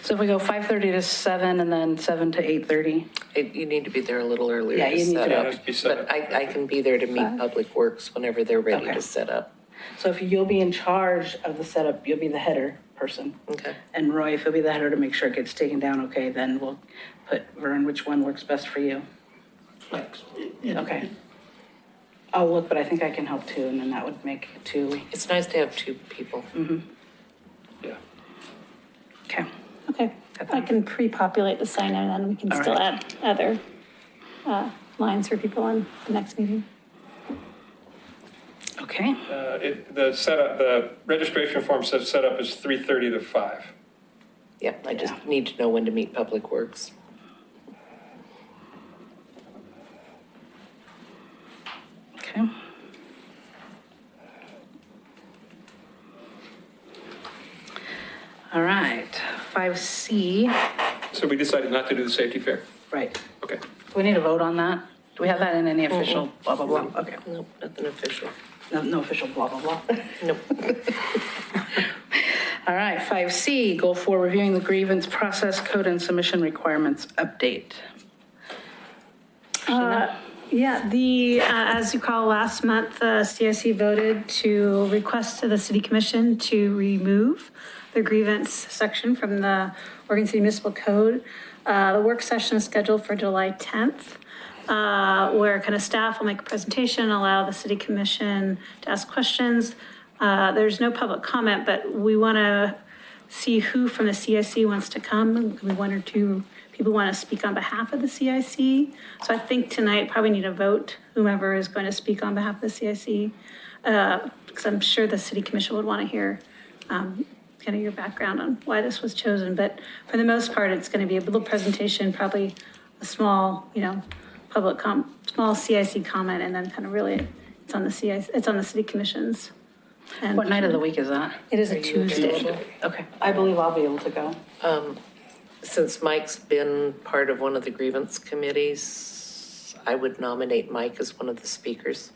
So if we go 5:30 to 7 and then 7 to 8:30. You need to be there a little earlier Yeah, to you need set to up. be set But I can be there to meet Public Works whenever they're ready Okay. to set up. So if you'll be in charge of the setup, you'll be the header person. Okay. And Roy, if you'll be the header to make sure it gets taken down, okay, then we'll put Vern, which one works best for you? Flex. Okay. I'll look, but I think I can help too, and then that would make 2. It's nice to have 2 people. Yeah. Okay. Okay, I can pre-populate the sign and then we can All still right. add other lines for people on the next meeting. Okay. The registration form says setup is 3:30 to 5. Yep, I just need to know when to meet Public Works. Okay. All right, 5C, So we decided not to do the safety fair. right. Okay. Do we need a vote on that? Do we have that in any official blah, blah, blah? Okay. Nope, nothing official. No official blah, blah, blah. Nope. All right, 5C, goal 4, reviewing the grievance process code and submission requirements update. Yeah, as you recall, last month, the CIC voted to request to the city commission to remove the grievance section from the Oregon City Municipal Code. The work session is scheduled for July 10th, where kind of staff will make a presentation, allow the city commission to ask questions. There's no public comment, but we want to see who from the CIC wants to come. Maybe 1 or 2 people want to speak on behalf of the CIC. So I think tonight probably need a vote, whomever is going to speak on behalf of the CIC, because I'm sure the city commission would want to hear kind of your background on why this was chosen. But for the most part, it's going to be a little presentation, probably a small, small CIC comment, and then kind of really it's on the CIC, it's on the city commissions. And What night of the week is that? It is a Tuesday. Okay, I believe I'll be able to go. Since Mike's been part of one of the grievance committees, I would nominate Mike as one of the speakers.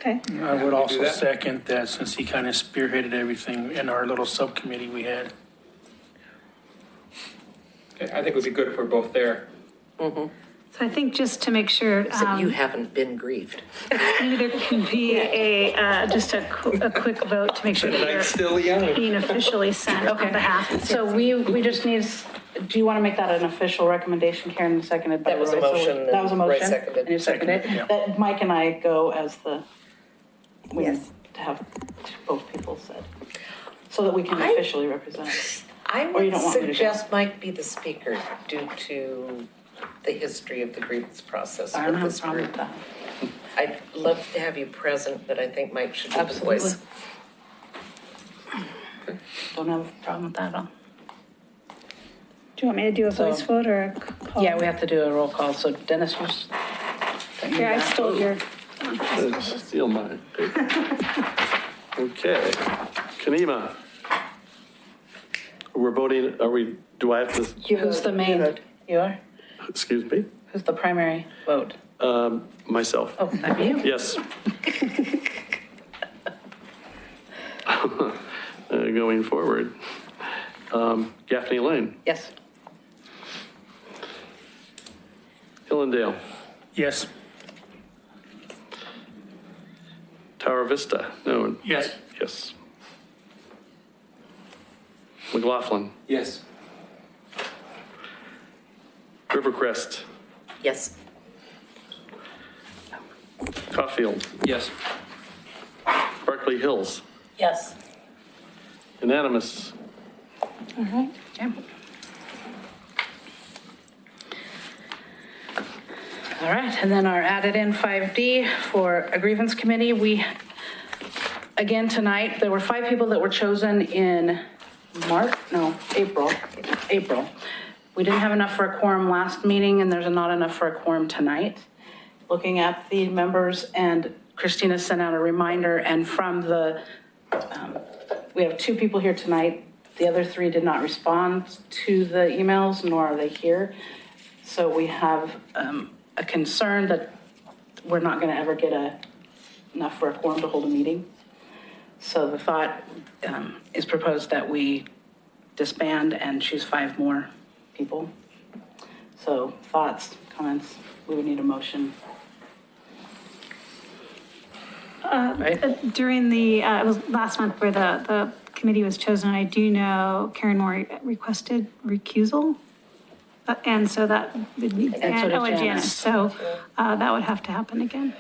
Okay. I would also that. second that since he kind of spearheaded everything in our little subcommittee we had. Okay, I think it would be good if we're both there. So I think just to make sure, Except you haven't been grieved. maybe there can be just a quick vote to make sure that you're Still young. being officially sent on behalf of the So we just need, do you want to make that an official recommendation, Karen, seconded by That was a Roy? So motion, That was a and Roy motion? seconded. And you seconded? Seconded, yeah. That Mike and I go as we Yes. need to have both people said, so that we can I- officially represent it. I Or you would don't want me to go? suggest Mike be the speaker due to the history of the grievance process I don't with have a this problem group. with that. I'd love to have you present, but I think Mike should be the voice. Don't have a problem with that at all. Do you want me to do a voice So- vote or a call? Yeah, we have to do a roll call, so Dennis, you just. Yeah, I stole your, Steal mine. Okay. Kanema. We're voting, do I have to, Who's the main? You are? excuse me? Who's the primary vote? Myself. Oh, that'd be you. Yes. Going forward. Gaffney Lane, Yes. Hillendale, Yes. Tower Vista, no, Yes. yes. McLaughlin, Yes. Rivercrest, Yes. Caulfield, Yes. Berkeley Hills, Yes. unanimous. all right. Okay. All right, and then our added in 5D for a grievance committee. Again, tonight, there were 5 people that were chosen in April. We didn't have enough for a quorum last meeting, and there's not enough for a quorum tonight. Looking at the members and Christina sent out a reminder, and from the, we have 2 people here tonight. The other 3 did not respond to the emails, nor are they here. So we have a concern that we're not going to ever get enough for a quorum to hold a meeting. So the thought is proposed that we disband and choose 5 more people. So thoughts, comments, we would need a motion. Right? During the, it was last month where the committee was chosen, I do know Karen Moore requested recusal. And so that would need, And so did and Janice. Janice. So that would have to happen again.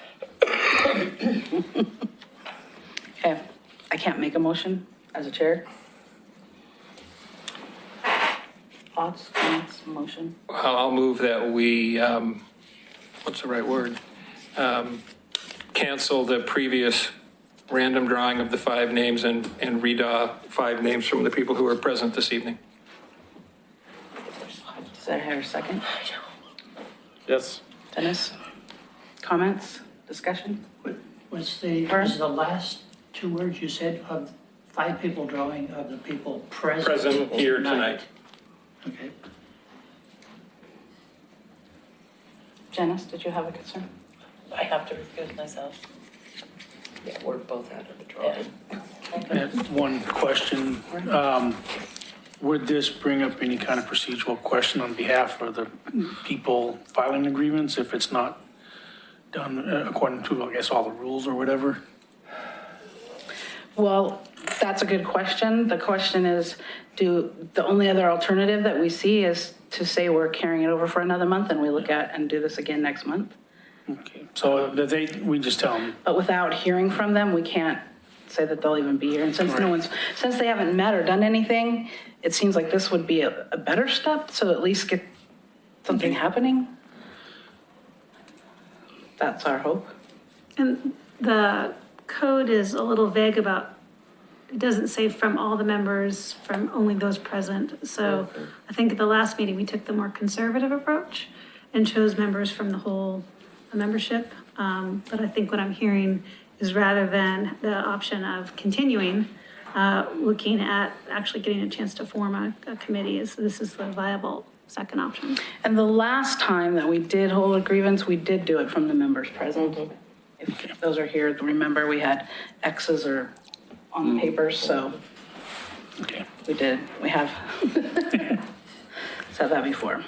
Okay, I can't make a motion as a chair. Thoughts, comments, motion? I'll move that we, what's the right word? Cancel the previous random drawing of the 5 names and redraw 5 names from the people who are present this evening. Does that have a second? Yes. Dennis? Comments, discussion? Was Vern? the last 2 words you said of 5 people drawing of the people present? Present here tonight. Okay. Janice, did you have a concern? I have to recuse myself. Yeah, we're both out of the drawing. I have one question. Would this bring up any kind of procedural question on behalf of the people filing the grievance if it's not done according to, I guess, all the rules or whatever? Well, that's a good question. The question is, the only other alternative that we see is to say we're carrying it over for another month and we look at and do this again next month. Okay, so we just tell them, But without hearing from them, we can't say that they'll even be here. And since since they haven't met or done anything, it seems like this would be a better step, so at least get something happening. That's our hope. And the code is a little vague about, it doesn't say from all the members, from only those present. So I think at the last meeting, we took the more conservative approach and chose members from the whole membership. But I think what I'm hearing is rather than the option of continuing, looking at actually getting a chance to form a committee, this is the viable second option. And the last time that we did hold a grievance, we did do it from the members present. If those are here, remember we had X's or on the papers, so okay. we have said that before.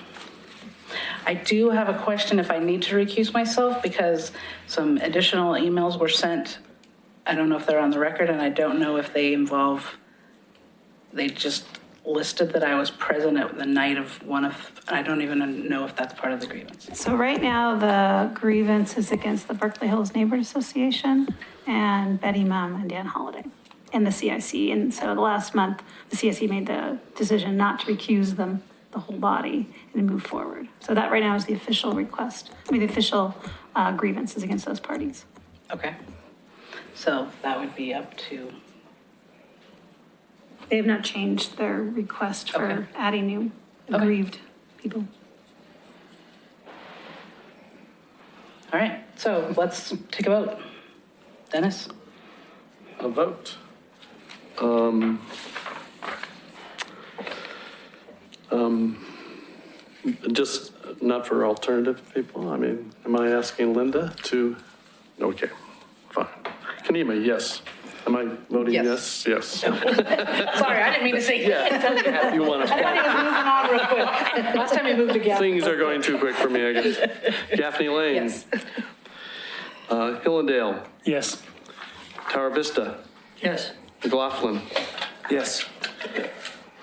I do have a question if I need to recuse myself because some additional emails were sent. I don't know if they're on the record and I don't know if they just listed that I was present at the night of I don't even know if that's part of the grievance. So right now, the grievance is against the Berkeley Hills Neighborhood Association and Betty Mum and Dan Holliday and the CIC. And so the last month, the CIC made the decision not to recuse them, the whole body, and move forward. So that right now is the official request. The official grievance is against those parties. Okay. So that would be up to, They have not changed their request for Okay. adding new Okay. aggrieved people. all right, so let's take a vote. Dennis? A vote. Just not for alternative people. I mean, am I asking Linda to? Okay, fine. Kanima, yes. Am I voting yes? Yes. Sorry, I didn't mean to say. Yeah. You want I thought he to? was moving on real quick. Last time he moved again. Things are going too quick for me, I guess. Gaffney Lane. Yes. Hillendale. Yes. Tower Vista. Yes. McLaughlin. Yes.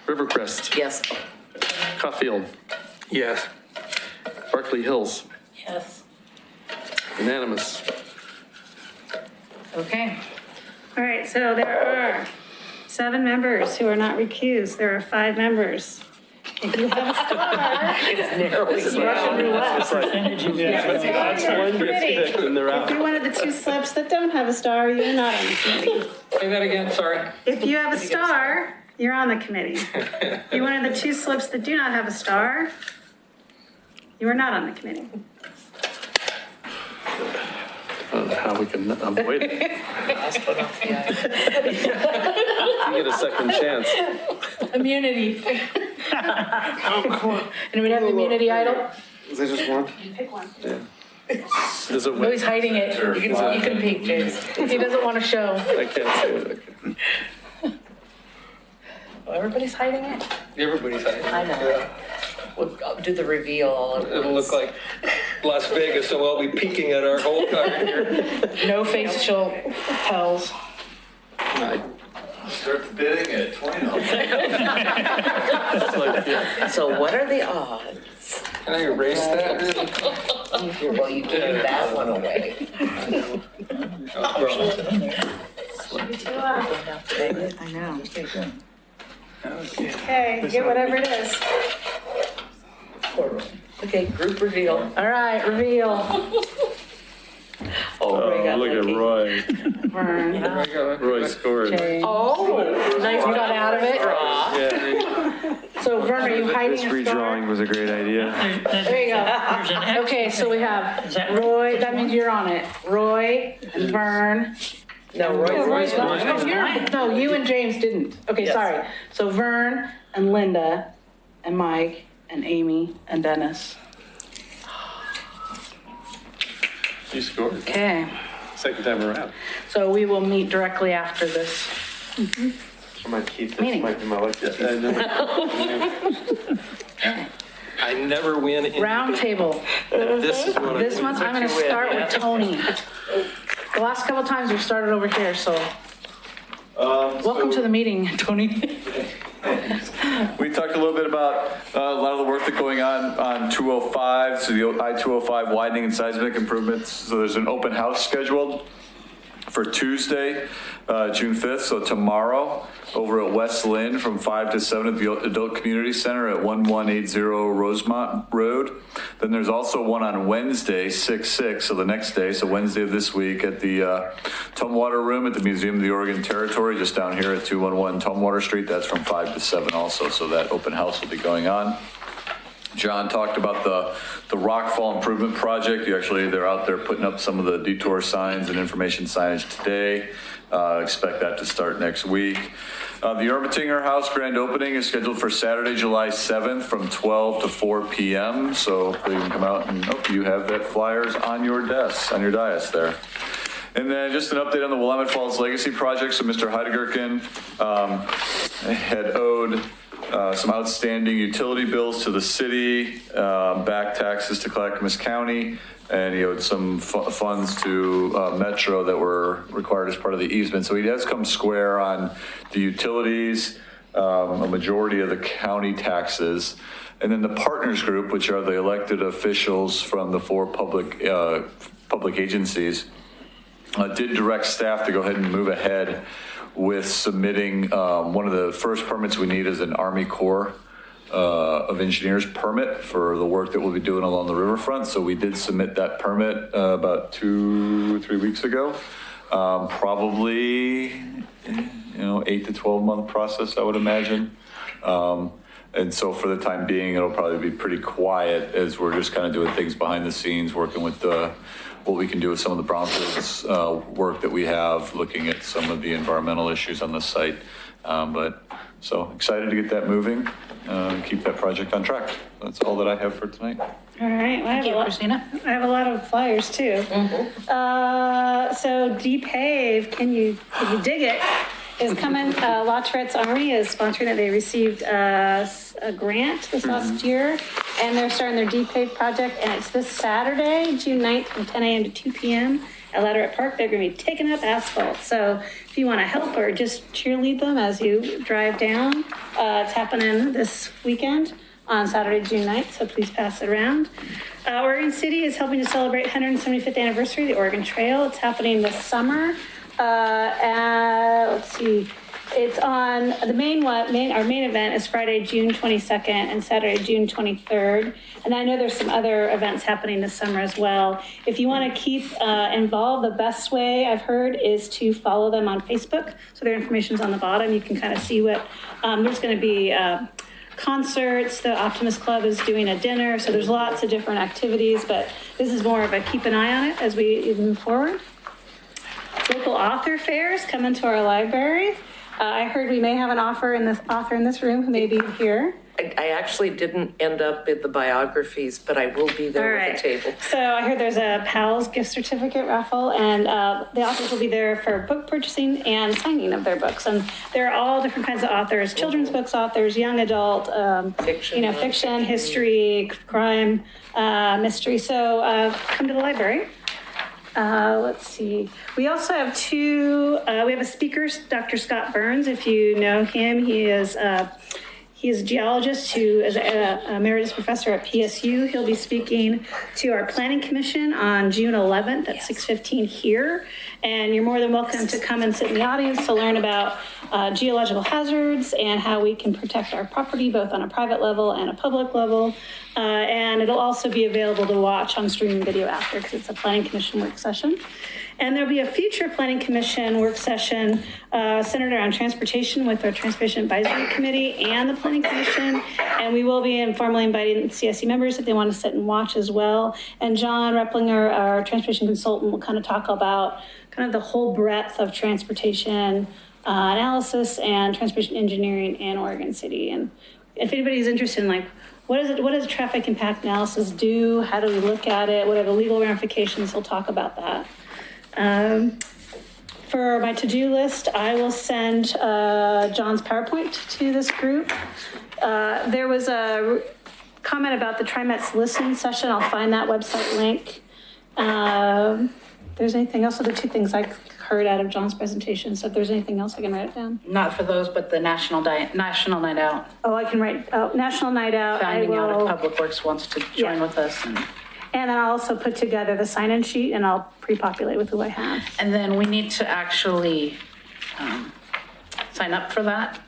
Rivercrest. Yes. Caulfield. Yes. Berkeley Hills. Yes. Unanimous. Okay. All right, so there are 7 members who are not recused. There are 5 members. If you have a star, It's narrowing Russian down. roulette. That's one gets picked and they're if out. you're one of the 2 slips that don't have a star, you're not on the committee. Say that again, sorry. If you have a star, you're on the committee. If you're one of the 2 slips that do not have a star, you are not on the committee. how we can avoid it. Last one off the ice. You get a second chance. Immunity. Anybody have immunity idol? Is there just one? Pick one. Is it? No, he's hiding it. You can peek, James. He doesn't want to show. I can't see it. Okay. Oh, everybody's hiding it? Everybody's hiding. I know. We'll do the reveal all at once. It'll look like Las Vegas, so I'll be peeking at our whole card here. No facial tells. Start bidding at 20. So what are the odds? Can I erase that? Well, you gave that one away. I know. Okay, get whatever it is. Okay, group reveal. All right, reveal. Oh, Roy got Look at lucky. Roy. Vern, Roy scored. James. Oh, nice. You got out of it? Yeah. So Vern, are you hiding This a star? redrawing was a great idea. There you There's an go. X. Okay, so we have Is that Roy, that means you're on it. Roy and Vern. No, Roy's Oh, no, you and James didn't. Okay, Yes. sorry. So Vern and Linda and Mike and Amy and Dennis. You scored. Okay, Second time around. so we will meet directly after this. I might keep this, Meeting. might be my lucky. I never win in. Round table. This is what I This month, I'm gonna start with Tony. The last couple times we've started over here, so welcome to the meeting, Tony. We talked a little bit about a lot of the work that's going on 205, so the I-205 widening and seismic improvements. So there's an open house scheduled for Tuesday, June 5th, so tomorrow, over at West Lynn from 5 to 7 at the Adult Community Center at 1180 Rosemont Road. Then there's also one on Wednesday, 6/6, so the next day, so Wednesday of this week at the Tumwater Room at the Museum of the Oregon Territory, just down here at 211 Tumwater Street. That's from 5 to 7 also, so that open house will be going on. John talked about the Rockfall Improvement Project. They're out there putting up some of the detour signs and information signage today. Expect that to start next week. The Ermitinger House grand opening is scheduled for Saturday, July 7th from 12 to 4 p.m. So you can come out and you have that flyers on your desk, on your dais there. And then just an update on the Willamette Falls Legacy Project. So Mr. Heideggerkin had owed some outstanding utility bills to the city, back taxes to Clackamas County, and he owed some funds to Metro that were required as part of the easement. So he has come square on the utilities, a majority of the county taxes, and then the partners group, which are the elected officials from the 4 public agencies, did direct staff to go ahead and move ahead with submitting one of the first permits we need is an Army Corps of Engineers permit for the work that we'll be doing along the riverfront. So we did submit that permit about 2 or 3 weeks ago. Probably, 8 to 12 month process, I would imagine. And so for the time being, it'll probably be pretty quiet as we're just kind of doing things behind the scenes, working with what we can do with some of the brownfields work that we have, looking at some of the environmental issues on the site. So excited to get that moving, keep that project on track. That's all that I have for tonight. All right, well, Thank you, Christina. I have a lot of flyers too. So DPave, can you dig it, is coming. La Tourette's Army is sponsoring it. They received a grant this last year, and they're starting their DPave project, and it's this Saturday, June 9th, from 10 a.m. to 2 p.m. at Latterett Park. They're going to be taking up asphalt. So if you want to help or just cheerlead them as you drive down, it's happening this weekend on Saturday, June 9th, so please pass it around. Oregon City is helping to celebrate 175th anniversary of the Oregon Trail. It's happening this summer. Let's see, it's on the our main event is Friday, June 22nd and Saturday, June 23rd. And I know there's some other events happening this summer as well. If you want to keep involved, the best way I've heard is to follow them on Facebook. So their information's on the bottom. You can kind of see what, there's going to be concerts. The Optimist Club is doing a dinner. So there's lots of different activities, but this is more of a keep an eye on it as we move forward. local author fairs coming to our library. I heard we may have an author in this room who may be here. I actually didn't end up in the biographies, but I will be there with the table. So I heard there's a PALS gift certificate raffle, and the authors will be there for book purchasing and signing of their books. And there are all different kinds of authors, children's books authors, young adult, Fiction, fiction, history, crime, mystery. So come to the library. Let's see. We also have we have a speaker, Dr. Scott Burns. If you know him, he is a geologist who is an emeritus professor at PSU. He'll be speaking to our planning commission on June 11th at 6:15 here. And you're more than welcome to come and sit in the audience to learn about geological hazards and how we can protect our property, both on a private level and a public level. And it'll also be available to watch on streaming video after, because it's a planning commission work session. And there'll be a future planning commission work session centered around transportation with our Transportation Advisory Committee and the planning commission. And we will be informally inviting CSC members if they want to sit and watch as well. And John Replinger, our transportation consultant, will kind of talk about kind of the whole breadth of transportation analysis and transportation engineering in Oregon City. And if anybody's interested in what does traffic impact analysis do? How do we look at it? What are the legal ramifications? He'll talk about that. For my to-do list, I will send John's PowerPoint to this group. There was a comment about the TriMet's listening session. I'll find that website link. If there's anything else, the two things I heard out of John's presentation. So if there's anything else, I can write it down. Not for those, but the National Night Out. Oh, I can write National Night Out. Finding out if Public Works wants to join with us. And I'll also put together the sign-in sheet, and I'll pre-populate with who I have. And then we need to actually sign up for that.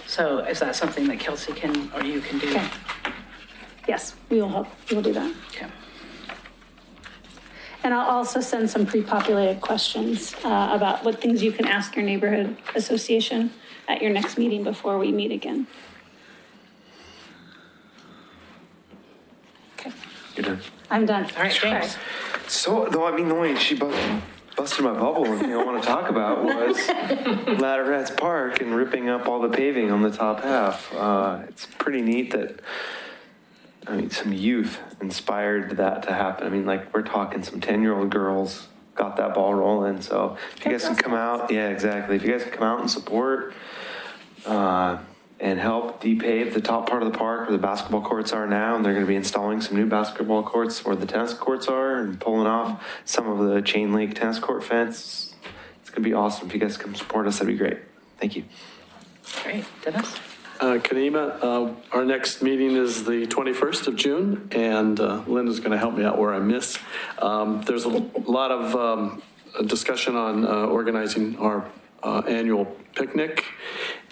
So is that something that Kelsey can, or you can do? Okay. Yes, we will help. We will do that. Okay. And I'll also send some pre-populated questions about what things you can ask your neighborhood association at your next meeting before we meet again. Okay. You're done. I'm done. All right, James. So, though, I mean, the only she busted my bubble. The thing I want to talk about was Ladderettes Park and ripping up all the paving on the top half. It's pretty neat that, I mean, some youth inspired that to happen. I mean, we're talking some 10-year-old girls got that ball rolling. So if you guys can come out, yeah, exactly. If you guys can come out and support and help depave the top part of the park where the basketball courts are now, and they're going to be installing some new basketball courts where the tennis courts are and pulling off some of the chain link tennis court fence. It's going to be awesome. If you guys come support us, that'd be great. Thank you. Great. Dennis? Kanima, our next meeting is the 21st of June, and Linda's going to help me out where I miss. There's a lot of discussion on organizing our annual picnic,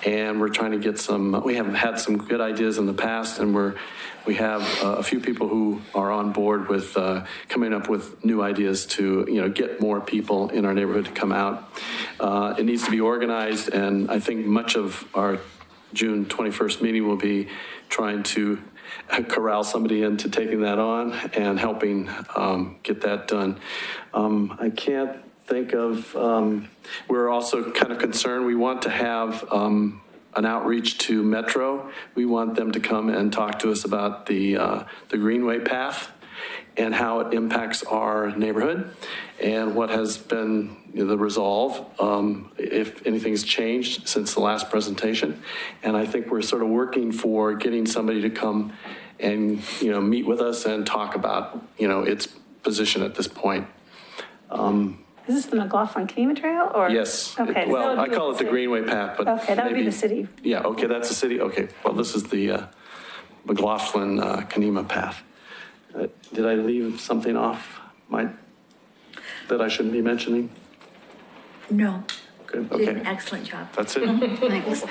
and we're trying to get we have had some good ideas in the past, and we have a few people who are on board with coming up with new ideas to get more people in our neighborhood to come out. It needs to be organized, and I think much of our June 21st meeting will be trying to corral somebody into taking that on and helping get that done. I can't think of, we're also kind of concerned. We want to have an outreach to Metro. We want them to come and talk to us about the Greenway path and how it impacts our neighborhood and what has been the resolve, if anything's changed since the last presentation. And I think we're sort of working for getting somebody to come and, meet with us and talk about, its position at this point. Is this the McLaughlin-Kanema Trail, or? Yes. Okay. Well, I call it the Greenway path, but okay, that would be the city. Yeah, okay, that's the city. Okay, well, this is the McLaughlin-Kanema path. Did I leave something off that I shouldn't be mentioning? No. Good, You did an okay. excellent job. That's it. Thanks.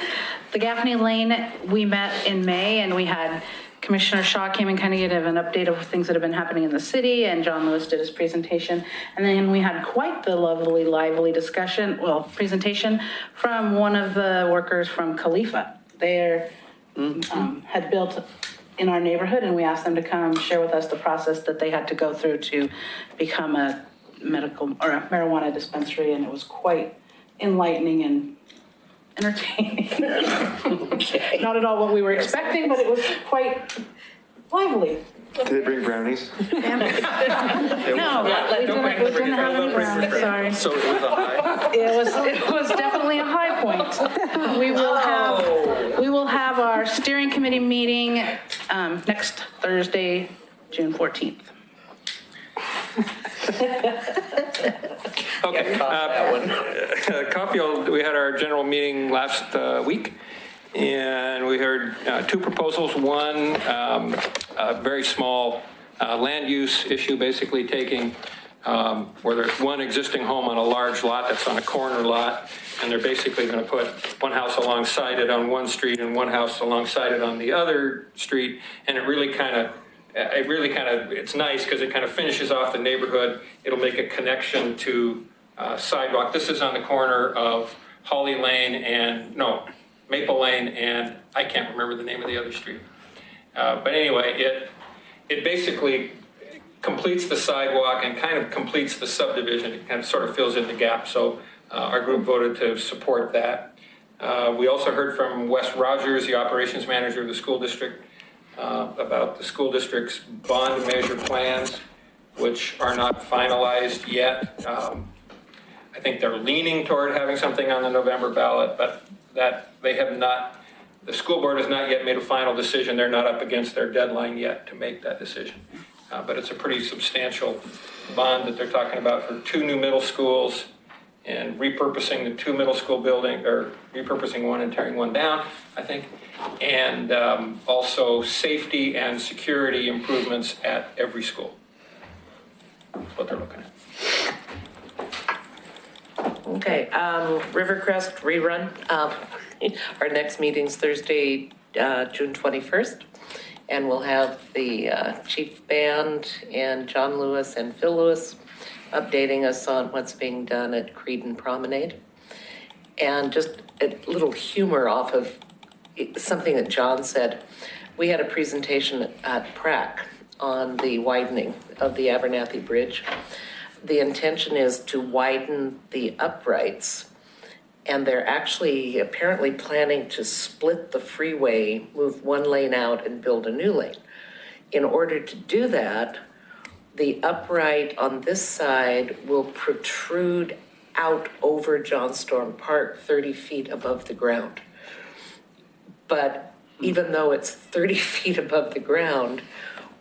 The Gaffney Lane, we met in May, and we had Commissioner Shaw came and kind of gave an update of things that have been happening in the city, and John Lewis did his presentation. And then we had quite the lovely, lively presentation from one of the workers from Khalifa. They had built in our neighborhood, and we asked them to come share with us the process that they had to go through to become a medical or a marijuana dispensary, and it was quite enlightening and entertaining. Not at all what we were expecting, but it was quite lively. Did they bring brownies? No, we didn't have any brownies, sorry. So it was a high. It was definitely a high point. We will have our steering committee meeting next Thursday, June 14th. Okay. Caulfield, we had our general meeting last week, and we heard two proposals. One, a very small land use issue, basically taking where there's one existing home on a large lot that's on a corner lot, and they're basically going to put one house alongside it on one street and one house alongside it on the other street, and it really kind of, it's nice because it kind of finishes off the neighborhood. It'll make a connection to sidewalk. This is on the corner of Holly Lane and, Maple Lane, and I can't remember the name of the other street. But anyway, it basically completes the sidewalk and kind of completes the subdivision. It kind of sort of fills in the gap. So our group voted to support that. We also heard from Wes Rogers, the operations manager of the school district, about the school district's bond measure plans, which are not finalized yet. I think they're leaning toward having something on the November ballot, but that they have not, the school board has not yet made a final decision. They're not up against their deadline yet to make that decision. But it's a pretty substantial bond that they're talking about for 2 new middle schools and repurposing the 2 middle school building, or repurposing one and tearing one down, I think. And also safety and security improvements at every school. That's what they're looking at. Okay, Rivercrest rerun. Our next meeting's Thursday, June 21st. And we'll have the chief band and John Lewis and Phil Lewis updating us on what's being done at Creedon Promenade. And just a little humor off of something that John said. We had a presentation at PRAC on the widening of the Abernathy Bridge. The intention is to widen the uprights, and they're actually apparently planning to split the freeway, move one lane out and build a new lane. In order to do that, the upright on this side will protrude out over John Storm Park 30 feet above the ground. But even though it's 30 feet above the ground,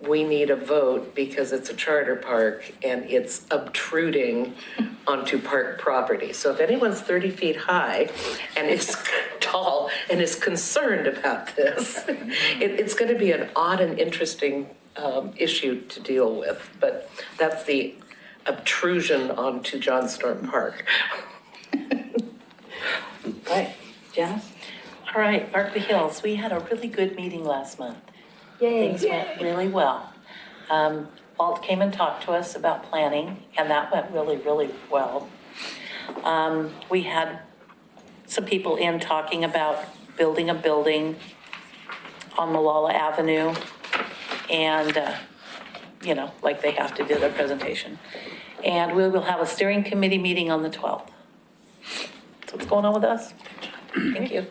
we need a vote because it's a charter park and it's obtruding onto park property. So if anyone's 30 feet high and is tall and is concerned about this, it's going to be an odd and interesting issue to deal with. But that's the obtrusion onto John Storm Park. Right, Janice? All right, Berkeley Hills, we had a really good meeting last month. Yay. Things went really well. Walt came and talked to us about planning, and that went really, really well. We had some people in talking about building a building on Malala Avenue, and, like they have to do their presentation. And we will have a steering committee meeting on the 12th. So what's going on with us? Thank you.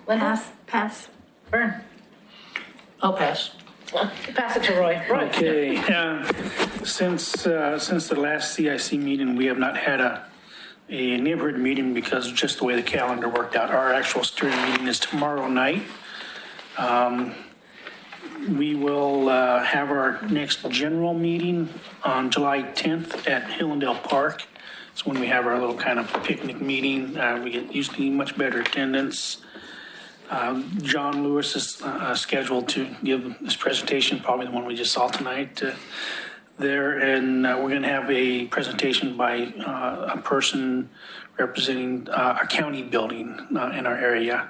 Linda? Pass. Vern? I'll pass. Pass it to Roy. Roy? Okay, since the last CIC meeting, we have not had a neighborhood meeting because of just the way the calendar worked out. Our actual steering meeting is tomorrow night. We will have our next general meeting on July 10th at Hillendale Park. It's when we have our little kind of picnic meeting. We get usually much better attendance. John Lewis is scheduled to give this presentation, probably the one we just saw tonight there. And we're going to have a presentation by a person representing a county building in our area.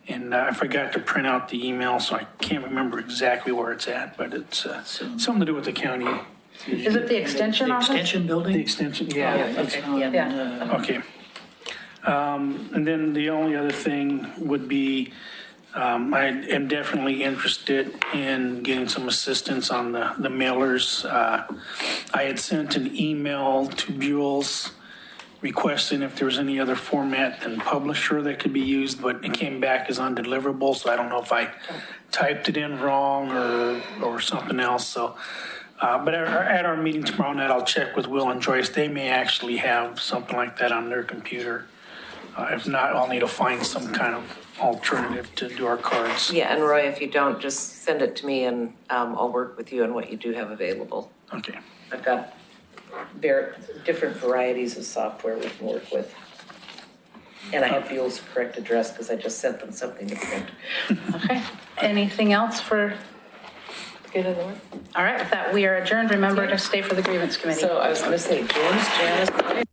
And I forgot to print out the email, so I can't remember exactly where it's at, but it's something to do with the county. Is it the extension office? Extension building? The extension, yeah. It's on, Yeah. Okay. And then the only other thing would be I am definitely interested in getting some assistance on the mailers. I had sent an email to Buell's requesting if there was any other format than publisher that could be used, but it came back as undeliverable, so I don't know if I typed it in wrong or something else, so. But at our meeting tomorrow night, I'll check with Will and Joyce. They may actually have something like that on their computer. If not, I'll need to find some kind of alternative to do our cards. Yeah, and Roy, if you don't, just send it to me and I'll work with you on what you do have available. Okay. I've got different varieties of software we can work with. And I have Buell's correct address because I just sent them something to print. Okay. Anything else for, Good in the work. all right, with that, we are adjourned. Remember to stay for the grievance committee. So I was going to say, James, Janice,